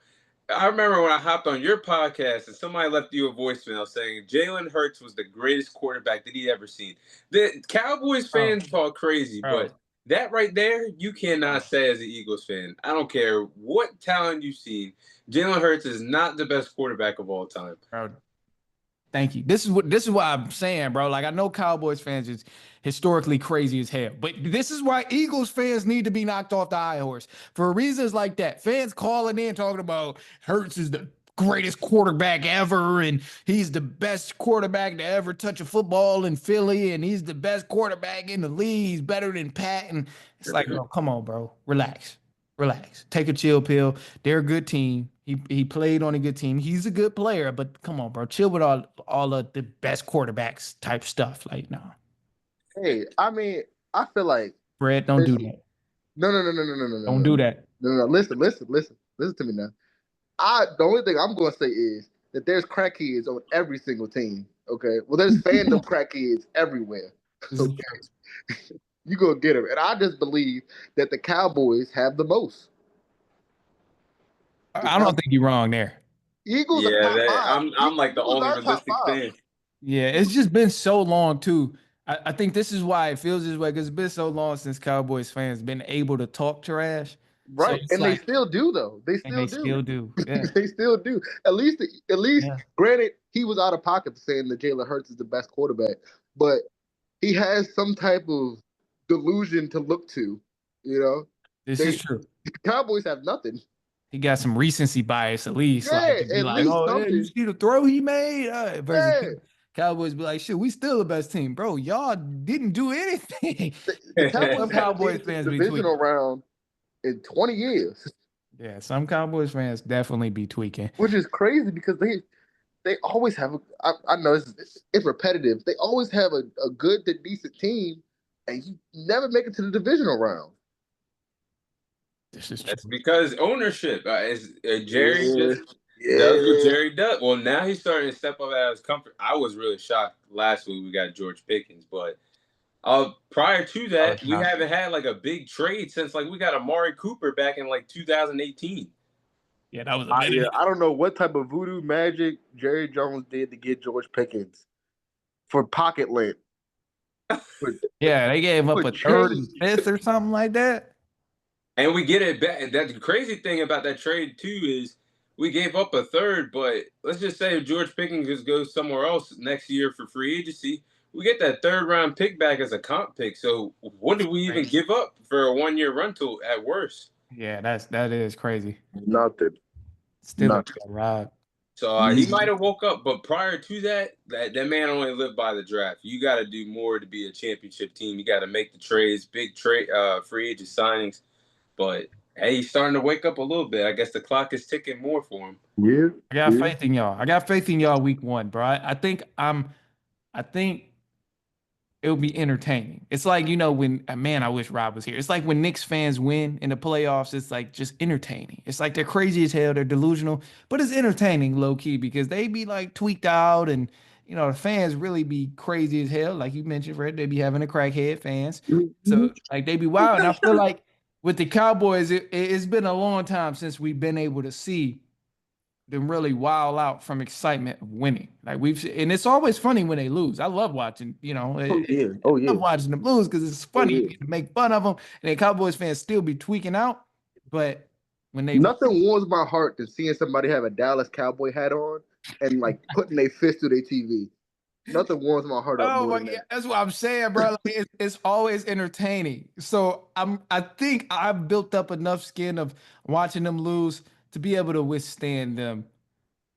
I remember when I hopped on your podcast and somebody left you a voicemail saying Jalen Hurts was the greatest quarterback that he'd ever seen. The Cowboys fans talk crazy, but That right there, you cannot say as an Eagles fan. I don't care what talent you've seen. Jalen Hurts is not the best quarterback of all time. Bro, thank you. This is what I'm saying, bro. Like I know Cowboys fans is historically crazy as hell, but this is why Eagles fans need to be knocked off the high horse for reasons like that. Fans calling in talking about Hurts is the greatest quarterback ever, and he's the best quarterback to ever touch a football in Philly, and he's the best quarterback in the league. He's better than Pat. And it's like, oh, come on, bro. Relax. Relax. Take a chill pill. They're a good team. He played on a good team. He's a good player, but come on, bro. Chill with all of the best quarterbacks type stuff. Like, no. Hey, I mean, I feel like Fred, don't do that. Don't do that. no. Listen to me now. The only thing I'm going to say is that there's crackheads on every single team. Okay, well, there's fandom crackheads everywhere. Okay, you gonna get them, and I just believe that the Cowboys have the most. The I don't think you're wrong there. Eagles are Yeah, top five. I'm like the Eagles only are top realistic five. fan. Yeah, it's just been so long too. I think this is why it feels this way because it's been so long since Cowboys fans been able to talk trash. So Right, it's and they like, still do though. They and still they do. still do. Yeah. They still do. At least, Yeah. granted, he was out of pocket saying that Jalen Hurts is the best quarterback, but he has some type of delusion to look to. You know, This is they true. Cowboys have nothing. He got some recency bias at least. Like Yeah, to be at like, least oh yeah, you something. see the throw he made? Versus Yeah, Cowboys be like, shit, we still the best team, bro. Y'all didn't do anything. the Cowboys Some haven't made Cowboys it to fans the be divisional tweaking. round in 20 years, Yeah, some Cowboys fans definitely be tweaking. which is crazy because they always have. I know it's repetitive. They always have a good to decent team, and you never make it to the divisional round. This is That's true. because ownership. Jerry Yeah, just does what yeah. Jerry does. Well, now he's starting to step up out of his comfort. I was really shocked last week we got George Pickens, but prior to I was that, we shocked. haven't had like a big trade since like we got Amari Cooper back in like 2018. Yeah, that was a minute. Yeah, I don't know what type of voodoo magic Jerry Jones did to get George Pickens for pocket lint. For, Yeah, they gave up for a third change. and fifth or something like that. And we get it back. And that the crazy thing about that trade too is we gave up a third, but let's just say if George Pickens just goes somewhere else next year for free agency, we get that third round pick back as a comp pick. So what did we even give up for a 1 year rental at worst? Yeah, that is crazy. Nothing. Still Nothing. got robbed. So he might have woke up, but prior to that, that man only lived by the draft. You got to do more to be a championship team. You got to make the trades, big trade, free agent signings. But hey, he's starting to wake up a little bit. I guess the clock is ticking more for him. Yeah. I got faith in y'all. I got faith in y'all week one, bro. I think it'll be entertaining. It's like, when man, I wish Rob was here. It's like when Knicks fans win in the playoffs, it's like just entertaining. It's like they're crazy as hell, they're delusional, but it's entertaining low key because they be like tweaked out and the fans really be crazy as hell. Like you mentioned, Fred, they be having the crackhead fans. So like they be wild. And I feel like with the Cowboys, it's been a long time since we've been able to see them really wild out from excitement of winning. Like and it's always funny when they lose. I love watching, Oh yeah. Oh I yeah. love watching them lose because it's Oh funny. You yeah. get to make fun of them, and then Cowboys fans still be tweaking out. But when they Nothing warms my heart than seeing somebody have a Dallas Cowboy hat on and like putting their fist through their TV. Nothing warms my heart up oh more my than god, that. that's what I'm saying, bro. Like, it's always entertaining. So I think I've built up enough skin of watching them lose to be able to withstand them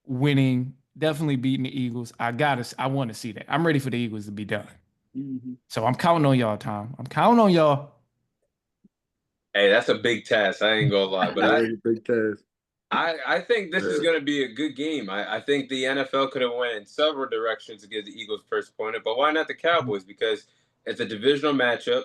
winning, definitely beating the Eagles. I want to see that. I'm ready for the Eagles to be done. Mm-hmm. So I'm counting on y'all, Tom. I'm counting on y'all. Hey, that's a big task. I ain't gonna lie, but Yeah, it's a big task. I think this is Yeah. going to be a good game. I think the NFL could have went in several directions to give the Eagles first opponent, but why not the Cowboys? Because it's a divisional matchup.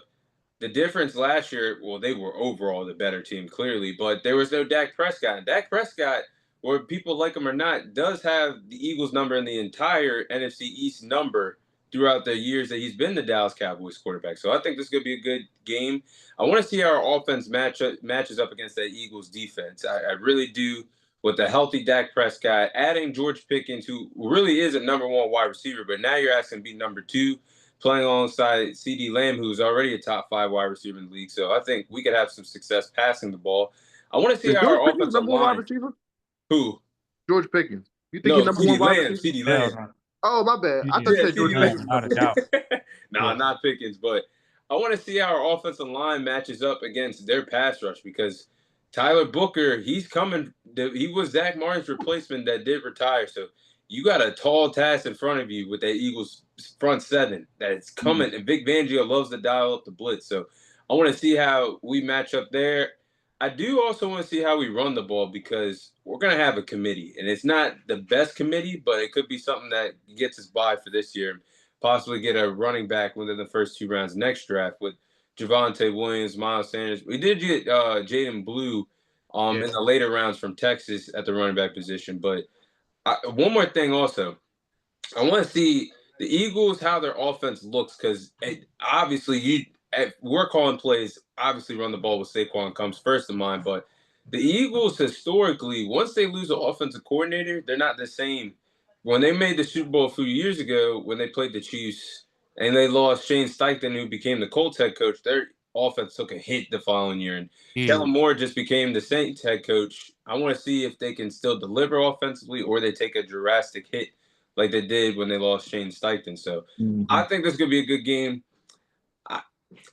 The difference last year, well, they were overall the better team, clearly, but there was no Dak Prescott. And Dak Prescott, whether people like him or not, does have the Eagles number in the entire NFC East number throughout the years that he's been the Dallas Cowboys quarterback. So I think this could be a good game. I want to see how our offense matches up against that Eagles defense. I really do. With the healthy Dak Prescott, adding George Pickens, who really is a number one wide receiver, but now you're asking to be number two. playing alongside CD Lamb, who's already a top 5 wide receiver in the league. So I think we could have some success passing the ball. I want to see Is how George our Pickens offensive number one wide line. receiver? Who? George Pickens. You think he's No, number one CD wide Lamb. receiver? CD Hell Lamb. no. Oh, my bad. I thought you Yeah, said George CD Pickens Lamb. was Without number a one. doubt. Nah, Yeah. not Pickens, but I want to see how our offensive line matches up against their pass rush because Tyler Booker, he's coming. He was Zach Martin's replacement that did retire. So you got a tall task in front of you with that Eagles front seven that's coming. And Vic Fangio loves to dial up the blitz. So I want to see how we match up there. I do also want to see how we run the ball because we're going to have a committee. And it's not the best committee, but it could be something that gets us by for this year. Possibly get a running back within the first 2 rounds next draft with Javonte Williams, Miles Sanders. We did get Jaden Blue in the later rounds from Texas at the running back position. But one more thing also. I want to see the Eagles how their offense looks because obviously we're calling plays. Obviously, run the ball with Saquon comes first in mind, but the Eagles historically, once they lose an offensive coordinator, they're not the same. When they made the Super Bowl a few years ago, when they played the Chiefs and they lost Shane Steichen, who became the Colts head coach, their offense took a hit the following year, and Kellen Moore just became the Saints head coach. I want to see if they can still deliver offensively or they take a drastic hit like they did when they lost Shane Steichen. So I think this is going to be a good game.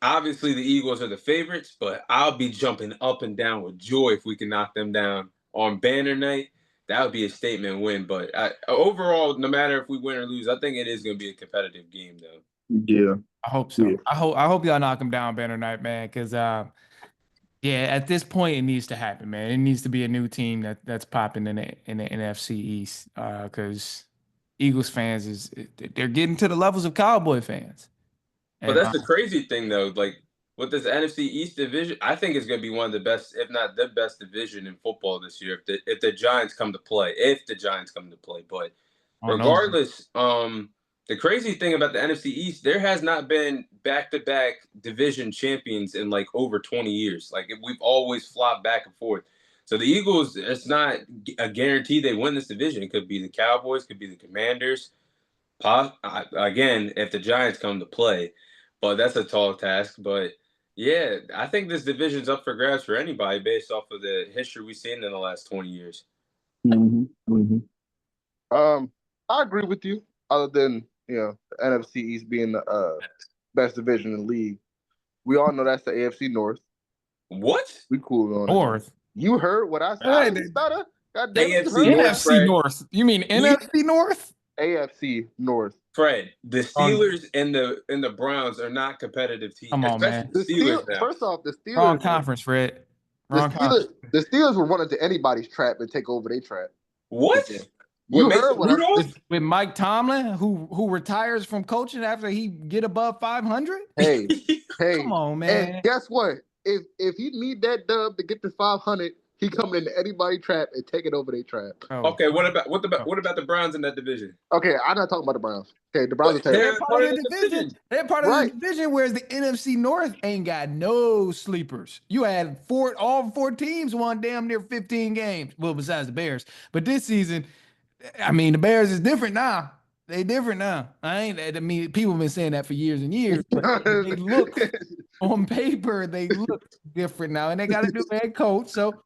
Obviously, the Eagles are the favorites, but I'll be jumping up and down with joy if we can knock them down on banner night. That would be a statement win. But overall, no matter if we win or lose, I think it is going to be a competitive game, though. Yeah. I hope so. Yeah. I hope y'all knock them down banner night, man. Because yeah, at this point it needs to happen, man. It needs to be a new team that's popping in the NFC East. Because Eagles fans they're getting to the levels of Cowboy fans. But And that's the crazy thing, though. Like with this NFC East division, I think it's going to be one of the best, if not the best division in football this year. If the Giants come to play, but I don't know. regardless, the crazy thing about the NFC East, there has not been back-to-back division champions in like over 20 years. Like we've always flopped back and forth. So the Eagles, it's not a guarantee they win this division. It could be the Cowboys, could be the Commanders. Again, if the Giants come to play, but that's a tall task. But yeah, I think this division's up for grabs for anybody based off of the history we've seen in the last 20 years. I agree with you. Other than the NFC East being the best division in the league, we all know that's the AFC North. What? We cool on North. it. You heard what I said? Hey, I didn't stutter. God damn it, you AFC heard North, NFC Fred. North. You mean NFC North? AFC North. Fred, the Steelers and the Browns are not competitive teams. Come on, man. The Steelers now. First off, the Steelers. Wrong conference, Fred. Wrong conference. The Steelers will run into anybody's trap and take over their trap. What? You With heard Mason what Rudolph? With Mike Tomlin, who retires from coaching after he get above 500? Hey, Come on, man. And guess what? If he need that dub to get to 500, he coming into anybody's trap and taking over their trap. Oh. Okay, what about the Browns in that division? Okay, I'm not talking about the Browns. Okay, the Browns are They're terrible. They're part of the division. They're part of the division, whereas the NFC North ain't got no sleepers. You had all four teams won damn near 15 games. Well, besides the Bears. But this season, I mean, the Bears is different now. They different now. I mean, people have been saying that for years and years, but they look on paper, they look different now, and they got a new head coach. So,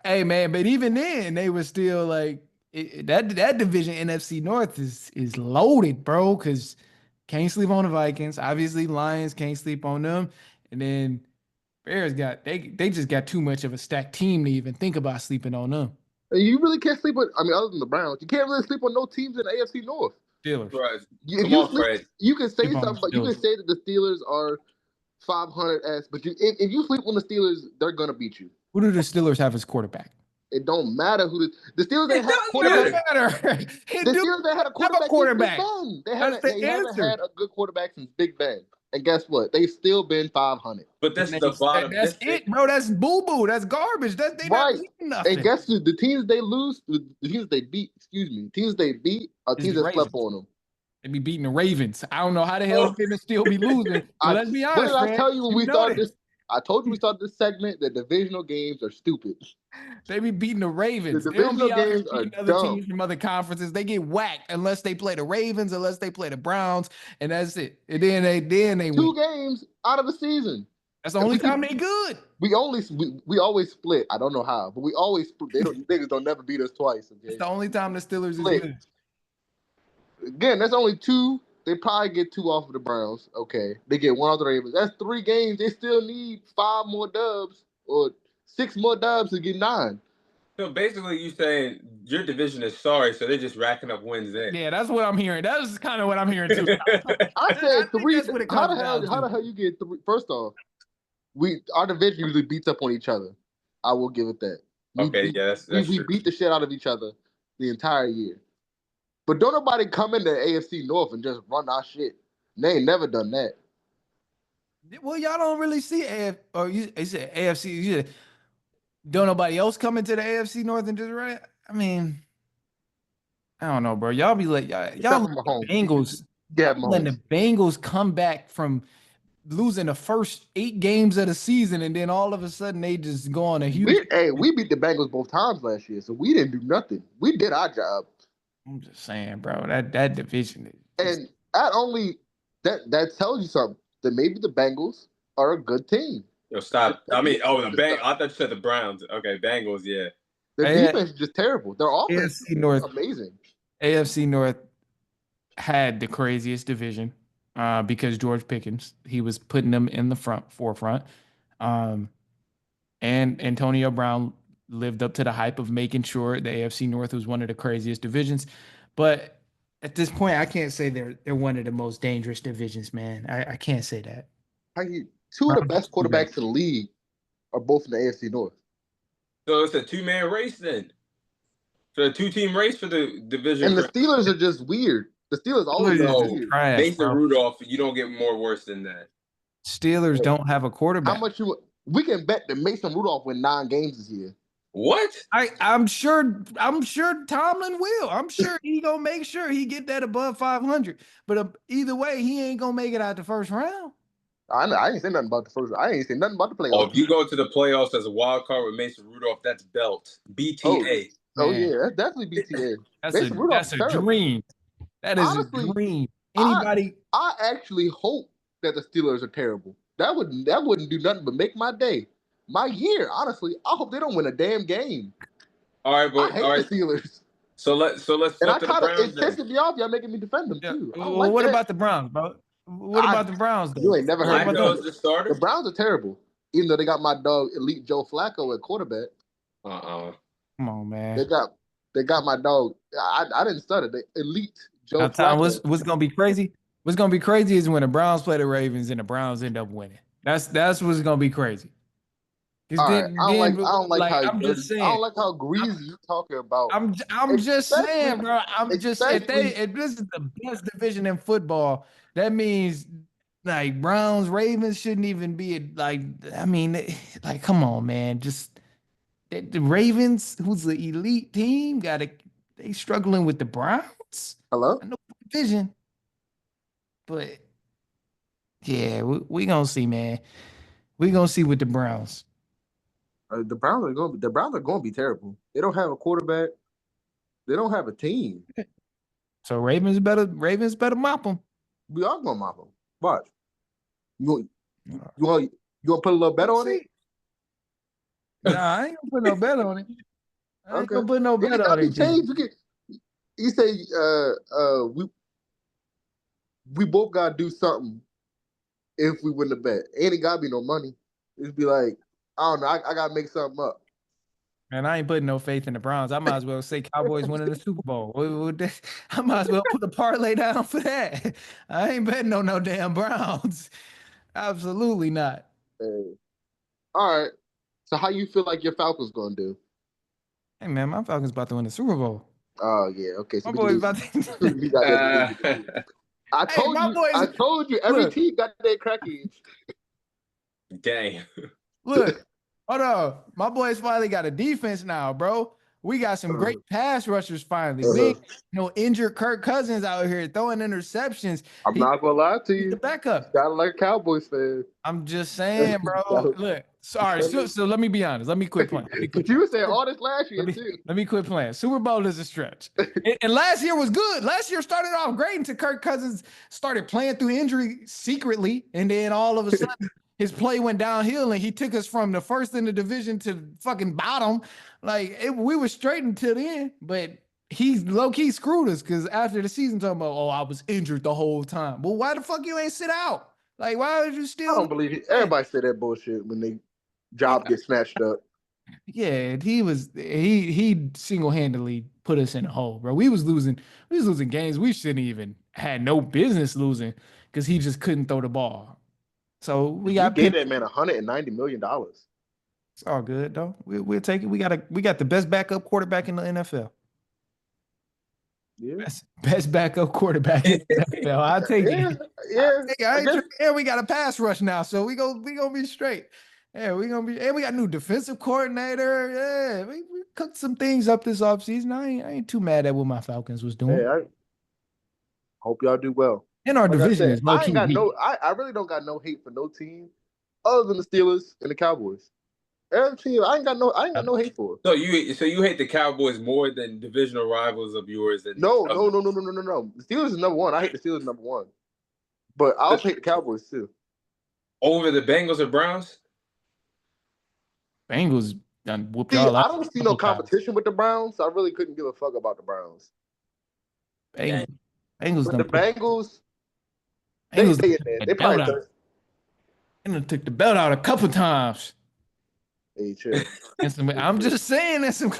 hey, man, but even then, they were still like that division NFC North is loaded, bro. Because can't sleep on the Vikings. Obviously, Lions can't sleep on them, and then Bears they just got too much of a stacked team to even think about sleeping on them. You really can't sleep on. I mean, other than the Browns, you can't really sleep on no teams in the AFC North. Steelers. Right. Fred. You can say Sleep on something, but the you can Steelers. say that the Steelers are 500s. But if you sleep on the Steelers, they're gonna beat you. Who do the Steelers have as quarterback? It don't matter who the Steelers. They had a It quarterback. doesn't matter. The Steelers they had a quarterback. Since Big Ben. They haven't had a good quarterback since Big Ben. And guess what? They've still been 500. But that's the bottom. That's it, bro. That's boo-boo. That's garbage. They not beating nothing. And guess what? The teams they lose, the teams they beat, the teams they beat are teams that slept on them. They be beating the Ravens. I don't know how the hell they still be losing. But let's be honest, what did I tell you when we started this? I told you we started this segment. The divisional games are stupid. They be beating the Ravens. The They don't be divisional out here games are beating other dumb. teams from other conferences. They get whacked unless they play the Ravens, unless they play the Browns, and that's it. And then they win. 2 games out of the season. That's the And only time they good. we always split. I don't know how, but we always split. Niggas don't never beat us twice. It's Okay, the only time the Steelers is Split. good. Again, that's only 2. They probably get 2 off of the Browns. Okay, they get 1 off the Ravens. That's 3 games. They still need 5 more dubs or 6 more dubs to get 9. So basically, you saying your division is sorry, so they're just racking up wins there. Yeah, that's what I'm hearing. That's kind of what I'm hearing too. I said I think 3. that's what it How comes the hell? down How to. the hell you get 3? First off, our division usually beats up on each other. I will give it that. Okay, yeah, that's we true. beat the shit out of each other the entire year. But don't nobody come into AFC North and just run our shit. They ain't never done that. Well, y'all don't really see you said AFC. You said, don't nobody else come into the AFC North and just right? I mean, I don't know, bro. Y'all be like y'all Except let for the Mahomes. Bengals. Yeah, Y'all letting the Mahomes. Bengals come back from losing the first 8 games of the season, and then all of a sudden they just go on a huge. We beat the Bengals both times last year, so we didn't do nothing. We did our job. I'm just saying, bro. That division is And that tells you something. That maybe the Bengals are a good team. Yo, stop. I mean, I thought you said the Browns. Okay, Bengals, yeah. Their defense is just terrible. Their offense AFC North. is amazing. AFC North had the craziest division because George Pickens, he was putting them in the forefront. And Antonio Brown lived up to the hype of making sure the AFC North was one of the craziest divisions. But at this point, I can't say they're one of the most dangerous divisions, man. I can't say that. 2 of the best quarterbacks in the league are both in the AFC North. So it's a 2-man race then. So a 2-team race for the division. And the Steelers are just weird. The Steelers always weird. Mason Rudolph, you don't get more worse than that. Steelers don't have a quarterback. How much we can bet that Mason Rudolph win 9 games this year. What? I'm sure Tomlin will. I'm sure he gonna make sure he get that above 500. But either way, he ain't gonna make it out the first round. I ain't saying nothing about the first. I ain't saying nothing about the playoffs. Oh, if you go to the playoffs as a wild card with Mason Rudolph, that's belt. BTA. Oh yeah, that's definitely BTA. That's a dream. That is honestly a dream. Anybody? I actually hope that the Steelers are terrible. That wouldn't do nothing but make my day, my year. Honestly, I hope they don't win a damn game. All right, but I hate the Steelers. So let's flip and to the Browns. It's pissing me off. Y'all making me defend them too. Well, what about the Browns, bro? What about the Browns, though? You ain't never heard of them. The Browns are terrible, even though they got my dog Elite Joe Flacco at quarterback. Come on, man. They got my dog. I didn't stutter. The Elite Joe Flacco. What's gonna be crazy? What's gonna be crazy is when the Browns play the Ravens and the Browns end up winning. That's what's gonna be crazy. Right. I don't like how greasy you talking about. I'm just saying, bro. If this is the best division in football, that means like Browns, Ravens shouldn't even be like. I mean, like, come on, man. Just the Ravens, who's the elite team, they struggling with the Browns. Hello, I know division, but yeah, we gonna see, man. We gonna see with the Browns. The Browns are going to be terrible. They don't have a quarterback. They don't have a team. So Ravens better mop them. We are going to mop them. Watch. You want to put a little bet on it? Nah, I ain't gonna put no bet on it. I ain't gonna put no bet on it. You say we both gotta do something if we win the bet. Ain't gotta be no money. It'd be like, I don't know. I gotta make something up. Man, I ain't putting no faith in the Browns. I might as well say Cowboys winning the Super Bowl. I might as well put a parlay down for that. I ain't betting on no damn Browns. Absolutely not. Hey. All right. So how you feel like your Falcons gonna do? Hey man, my Falcons about to win the Super Bowl. Oh yeah, okay. So my boys about to. I told you. Every team got their cracky. Dang. Look, hold on. My boys finally got a defense now, bro. We got some great pass rushers finally. We Uh-huh. ain't no injured Kirk Cousins out here throwing interceptions. I'm He, not gonna lie to he's the you. backup. Gotta like Cowboys fan. I'm just saying, bro. Look, sorry. So let me be honest. Let me quit playing. Let me quit But you playing. said all this last Let year me too. let me quit playing. Super Bowl is a stretch. And last year was good. Last year started off great until Kirk Cousins started playing through injury secretly, and then all of a sudden his play went downhill, and he took us from the first in the division to fucking bottom. We were straight until the end, but he low key screwed us because after the season, talking about, oh, I was injured the whole time. Well, why the fuck you ain't sit out? Like, why would you I still don't believe it. play? Everybody said that bullshit when they Yeah, job gets snatched up. yeah, he single handedly put us in a hole, bro. We was losing games we shouldn't even had no business losing because he just couldn't throw the ball. So we We got gave pinned. that man $190 million. It's all good though. We'll take it. We got the best backup quarterback in the NFL. Yeah, Best backup quarterback in the NFL. I'll take yeah, it. I'll yeah. take it. I I ain't guess tripping. And we got a pass rush now, so we gonna be straight. Yeah, we gonna be. And we got new defensive coordinator. Yeah, we cooked some things up this offseason. I ain't too mad at what my Falcons was doing. Hey, I hope y'all do well. And our Like I division said, is low key weak. I really don't got no hate for no team other than the Steelers and the Cowboys. Every team, I ain't got no hate for. So you hate the Cowboys more than divisional rivals of yours and No, other no, no, no, no, no, no, no. The Steelers is number one. I hate the Steelers number one. But I also hate the Cowboys too. over the Bengals or Browns? Bengals done whooped See, y'all I out don't see a no couple times. competition with the Browns, so I really couldn't give a fuck about the Browns. Dang. Bengals But done the put Bengals, Bengals done they in put there. the They belt probably out. third. And done took the belt out a couple times. Hey, chill. I'm just saying, there's some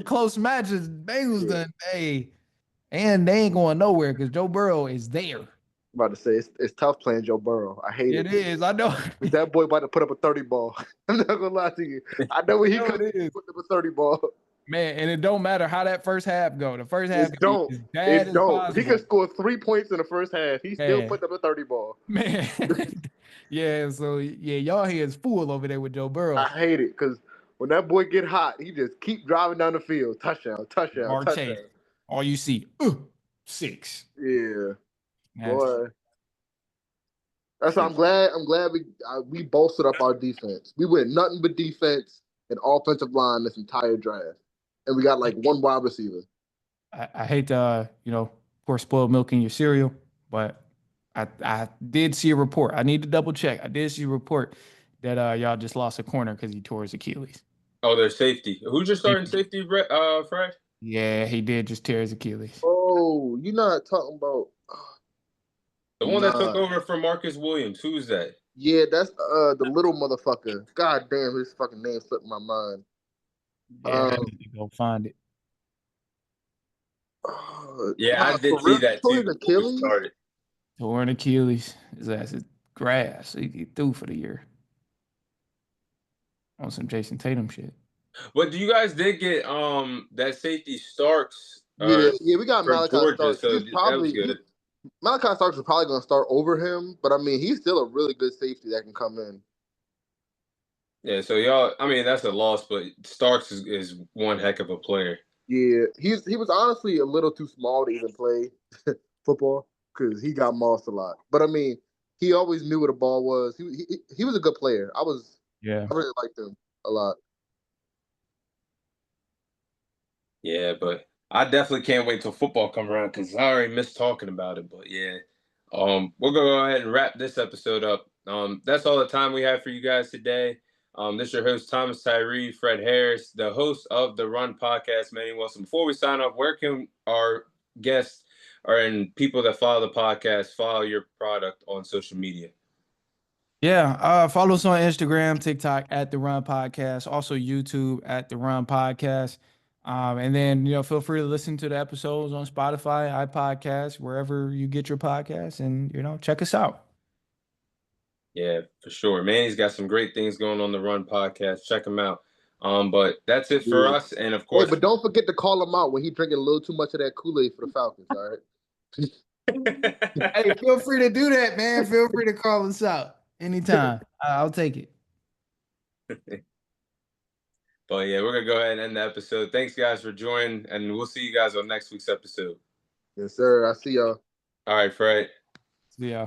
close matches. Bengals Yeah. done, hey, and they ain't going nowhere because Joe Burrow is there. I'm about to say it's tough playing Joe Burrow. I hate It it. is. I know. That boy about to put up a 30 ball. I'm not gonna lie to you. I know when I he know comes, it is. he put up a 30 ball. Man, and it don't matter how that first half go. The first half It can be don't. as bad It as don't. He could possible. score 3 points in the first half. He still Man, put up a 30 ball. man. Yeah, so yeah, y'all hands full over there with Joe I Burrow. hate it because when that boy get hot, he just keep driving down the field. Touchdown, touchdown, Jamar Chase. touchdown. All you see, 6. Yeah, That's boy. That's why I'm glad we bolstered up our defense. We went nothing but defense and offensive line this entire draft, and we got like one wide receiver. I hate to pour spoiled milk in your cereal, but I did see a report. I need to double check. I did see a report that y'all just lost a corner because he tore his Achilles. Oh, their safety. Who's your starting safety, Fred? Yeah, he did just tear his Achilles. Oh, you're not talking about The one that took nah. over for Marcus Williams. Who's that? Yeah, that's the little motherfucker. God damn, his fucking name slipped my mind. Yeah, I Um, need to go find it. Yeah, I for did see real, he that tore too his before we Achilles. started. Torn Achilles. His ass is grass. He threw for the year on some Jason Tatum shit. But you guys did get that safety Starks Yeah, yeah, we got from Malachi Georgia, Starks. so that was good. Malachi Starks is probably going to start over him, but I mean, he's still a really good safety that can come in. Yeah, so y'all, I mean, that's a loss, but Starks is one heck of a player. Yeah, he was honestly a little too small to even play football because he got mossed a lot. But I mean, he always knew what a ball was. He was a good player. Yeah. I really liked him a lot. Yeah, but I definitely can't wait till football come around because I already missed talking about it. But yeah, we'll go ahead and wrap this episode up. That's all the time we have for you guys today. This is your host Thomas Tyree, Fred Harris, the host of the Run Podcast, Manny Wilson. Before we sign off, where can our guests and people that follow the podcast follow your product on social media? Yeah, follow us on Instagram, TikTok at the Run Podcast, also YouTube at the Run Podcast. And then feel free to listen to the episodes on Spotify, iPodcast, wherever you get your podcasts, and check us out. Yeah, for sure. Manny's got some great things going on the Run Podcast. Check him out. But that's it for Yeah. us, and of Hey, course, but don't forget to call him out when he drinking a little too much of that Kool-Aid for the Falcons. All right. Hey, feel free to do that, man. Feel free to call us out anytime. I'll take it. but Well, yeah, we're gonna go ahead and end the episode. Thanks, guys, for joining, and we'll see you guys on next week's episode. Yes, sir. I see y'all. All right, Fred. Yeah.